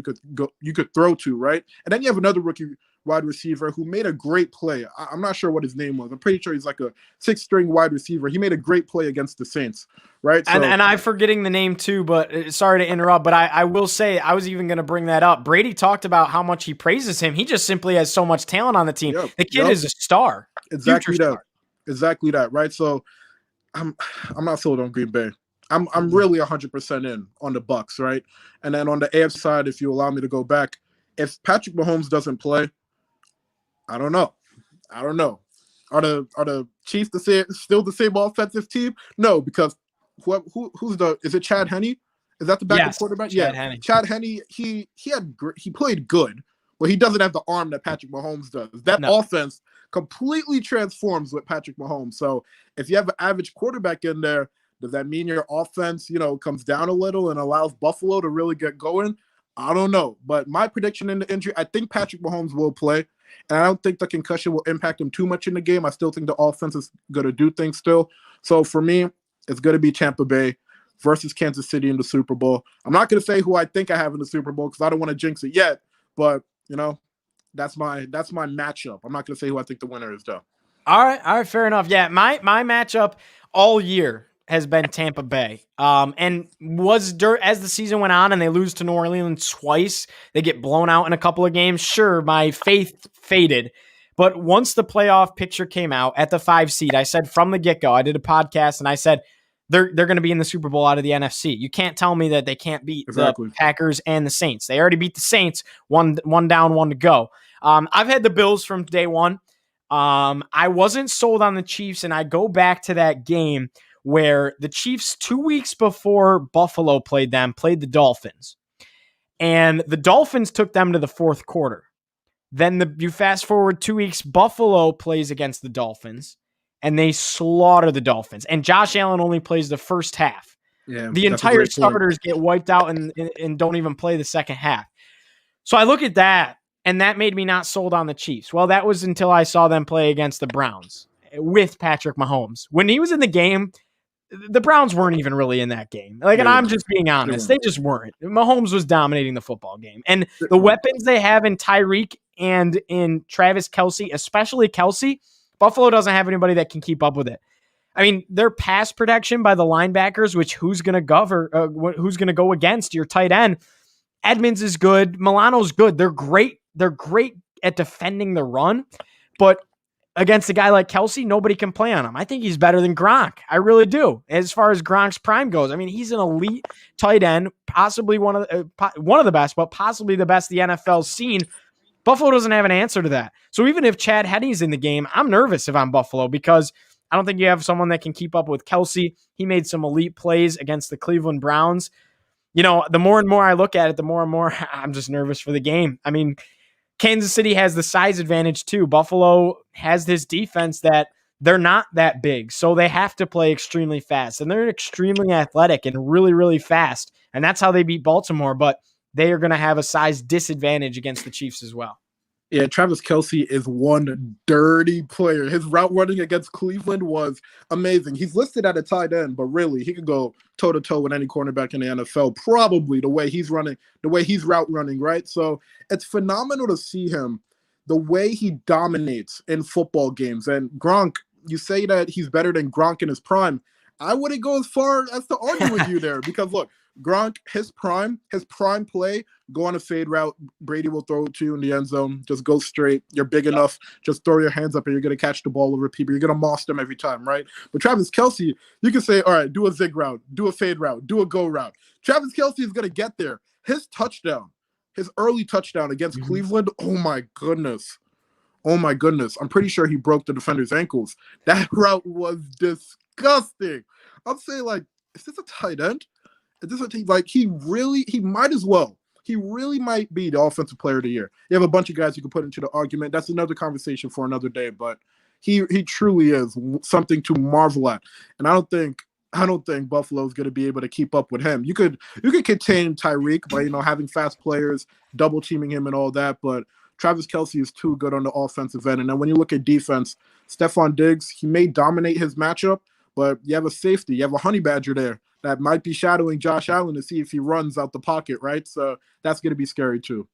you could throw to, right? And then you have another rookie wide receiver who made a great play. I'm not sure what his name was. I'm pretty sure he's like a 6th-string wide receiver. He made a great play against the Saints, right? So, and I'm forgetting the name too, but sorry to interrupt, but I will say I was even going to bring that up. Brady talked about how much he praises him. He just simply has so much talent on the team. The kid is a star. Exactly that. Exactly that, right? So I'm not sold on Green Bay. I'm really 100% in on the Bucs, right? And then on the AFC side, if you allow me to go back, if Patrick Mahomes doesn't play, I don't know. Are the Chiefs still the same offensive team? No, because is it Chad Henne? Is that the backup Yes, quarterback? Chad Yeah, Henne. Chad Henne. He played good, but he doesn't have the arm that Patrick Mahomes does. That No. offense completely transforms with Patrick Mahomes. So if you have an average quarterback in there, does that mean your offense, comes down a little and allows Buffalo to really get going? I don't know. But my prediction in the injury, I think Patrick Mahomes will play. And I don't think the concussion will impact him too much in the game. I still think the offense is going to do things still. So for me, it's going to be Tampa Bay versus Kansas City in the Super Bowl. I'm not going to say who I think I have in the Super Bowl because I don't want to jinx it yet. But, that's my matchup. I'm not going to say who I think the winner is, though. All right, fair enough. Yeah, my matchup all year has been Tampa Bay. And as the season went on and they lose to New Orleans twice, they get blown out in a couple of games. Sure, my faith faded. But once the playoff picture came out at the 5 seed, I said from the get-go, I did a podcast and I said they're going to be in the Super Bowl out of the NFC. You can't tell me that they can't beat the Packers and the Saints. They already beat the Saints, one down, one to go. I've had the Bills from day one. I wasn't sold on the Chiefs, and I go back to that game where the Chiefs 2 weeks before Buffalo played the Dolphins. And the Dolphins took them to the fourth quarter. Then you fast forward 2 weeks, Buffalo plays against the Dolphins, and they slaughter the Dolphins. And Josh Allen only plays the first half. Yeah, the entire starters get wiped out and don't even play the second half. So I look at that, and that made me not sold on the Chiefs. Well, that was until I saw them play against the Browns with Patrick Mahomes. When he was in the game, the Browns weren't even really in that game. And I'm just being honest. They just weren't. Mahomes was dominating the football game. And the weapons they have in Tyreek and in Travis Kelce, especially Kelce, Buffalo doesn't have anybody that can keep up with it. I mean, their pass protection by the linebackers, which who's going to go against your tight end? Edmonds is good. Milano's good. They're great. They're great at defending the run, but against a guy like Kelce, nobody can play on him. I think he's better than Gronk. I really do. As far as Gronk's prime goes, I mean, he's an elite tight end, possibly one of the best, but possibly the best the NFL's seen. Buffalo doesn't have an answer to that. So even if Chad Henne's in the game, I'm nervous if I'm Buffalo because I don't think you have someone that can keep up with Kelce. He made some elite plays against the Cleveland Browns. The more and more I look at it, the more and more I'm just nervous for the game. I mean, Kansas City has the size advantage too. Buffalo has this defense that they're not that big, so they have to play extremely fast. And they're extremely athletic and really, really fast. And that's how they beat Baltimore, but they are going to have a size disadvantage against the Chiefs as well. Yeah, Travis Kelce is one dirty player. His route running against Cleveland was amazing. He's listed at a tight end, but really, he could go toe-to-toe with any cornerback in the NFL, probably the way he's route running, right? So it's phenomenal to see him, the way he dominates in football games. And Gronk, you say that he's better than Gronk in his prime. I wouldn't go as far as to argue with you there because, look, Gronk, his prime play, go on a fade route. Brady will throw it to you in the end zone. Just go straight. You're big enough. Just throw your hands up and you're going to catch the ball over people. You're going to moss them every time, right? But Travis Kelce, you can say, all right, do a zig route, do a fade route, do a go route. Travis Kelce is going to get there. His early touchdown against Cleveland, oh my goodness. I'm pretty sure he broke the defender's ankles. That route was disgusting. I'm saying, is this a tight end? He might as well. He really might be the offensive player of the year. You have a bunch of guys you can put into the argument. That's another conversation for another day, but he truly is something to marvel at. And I don't think Buffalo is going to be able to keep up with him. You could contain Tyreek by having fast players, double teaming him and all that, but Travis Kelce is too good on the offensive end. And then when you look at defense, Stephon Diggs, he may dominate his matchup, but you have a safety, you have a honey badger there that might be shadowing Josh Allen to see if he runs out the pocket, right? So that's going to be scary too.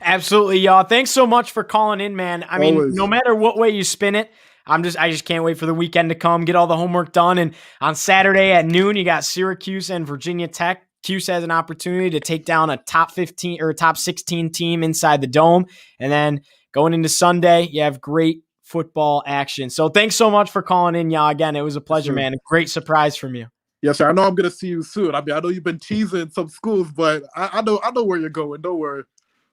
Absolutely, y'all. Thanks so much for calling in, man. I mean, no matter what way you spin it, I just can't wait for the weekend to come, get all the homework done. And on Saturday at noon, you got Syracuse and Virginia Tech. Cuse has an opportunity to take down a top 15 or top 16 team inside the Dome. And then going into Sunday, you have great football action. So thanks so much for calling in, y'all. Again, it was a pleasure, man. A great surprise from you. Yes, sir. I know I'm going to see you soon. I mean, I know you've been teasing some schools, but I know where you're going. Don't worry.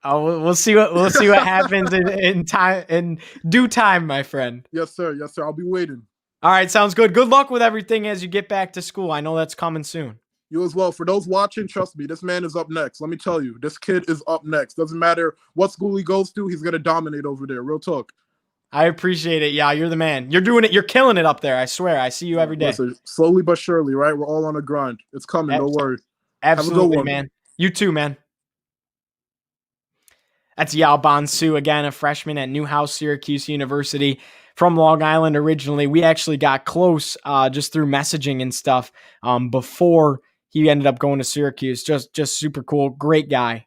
Oh, we'll see what happens in due time, my friend. Yes, sir. I'll be waiting. All right, sounds good. Good luck with everything as you get back to school. I know that's coming soon. You as well. For those watching, trust me, this man is up next. Let me tell you, this kid is up next. Doesn't matter what school he goes to, he's going to dominate over there. Real talk. I appreciate it. Yeah, you're the man. You're doing it. You're killing it up there. I swear. I see you every day. Listen, slowly but surely, right? We're all on a grind. It's coming. Don't worry. Absolutely, Have a good one, man. You too, man. That's Yao Bonsu, again, a freshman at Newhouse Syracuse University from Long Island originally. We actually got close just through messaging and stuff before he ended up going to Syracuse. Just super cool. Great guy.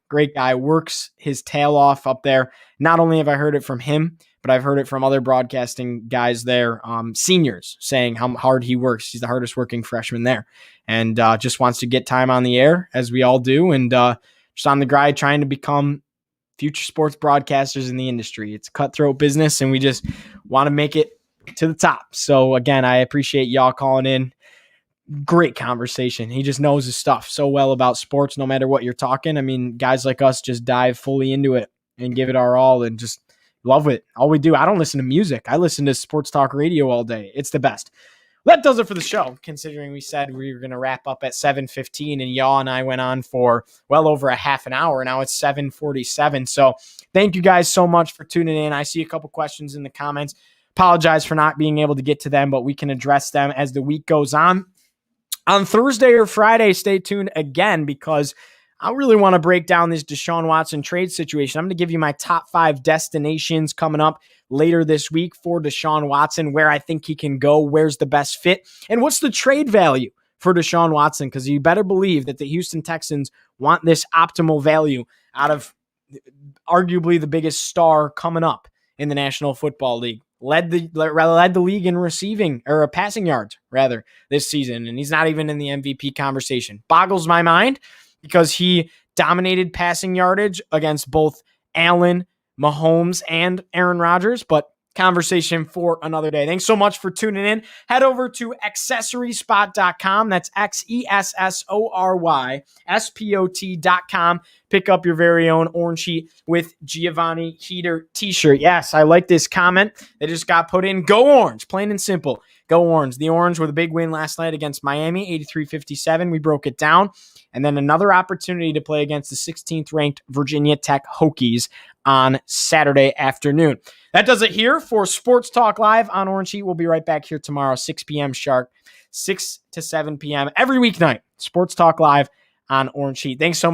Works his tail off up there. Not only have I heard it from him, but I've heard it from other broadcasting guys there, seniors, saying how hard he works. He's the hardest working freshman there, and just wants to get time on the air, as we all do, and just on the grind trying to become future sports broadcasters in the industry. It's a cutthroat business, and we just want to make it to the top. So again, I appreciate y'all calling in. Great conversation. He just knows his stuff so well about sports, no matter what you're talking. I mean, guys like us just dive fully into it and give it our all and just love it. All we do. I don't listen to music. I listen to sports talk radio all day. It's the best. That does it for the show, considering we said we were going to wrap up at 7:15, and y'all and I went on for well over a half an hour. Now it's 7:47. So thank you guys so much for tuning in. I see a couple questions in the comments. Apologize for not being able to get to them, but we can address them as the week goes on. On Thursday or Friday, stay tuned again, because I really want to break down this Deshaun Watson trade situation. I'm going to give you my top 5 destinations coming up later this week for Deshaun Watson, where I think he can go, where's the best fit, and what's the trade value for Deshaun Watson, because you better believe that the Houston Texans want this optimal value out of arguably the biggest star coming up in the National Football League. Led the league in receiving, or passing yards, rather, this season, and he's not even in the MVP conversation. Boggles my mind, because he dominated passing yardage against both Allen, Mahomes, and Aaron Rodgers, but conversation for another day. Thanks so much for tuning in. Head over to accessoryspot.com. That's XESSORYSPOT.com. Pick up your very own Orange Heat with Giovanni Heater t-shirt. Yes, I like this comment that just got put in. Go Orange, plain and simple. Go Orange. The Orange with a big win last night against Miami, 83-57. We broke it down. And then another opportunity to play against the 16th ranked Virginia Tech Hokies on Saturday afternoon. That does it here for Sports Talk Live on Orange Heat. We'll be right back here tomorrow, 6 p.m. sharp, 6 to 7 p.m. every weeknight. Sports Talk Live on Orange Heat. Thanks so much.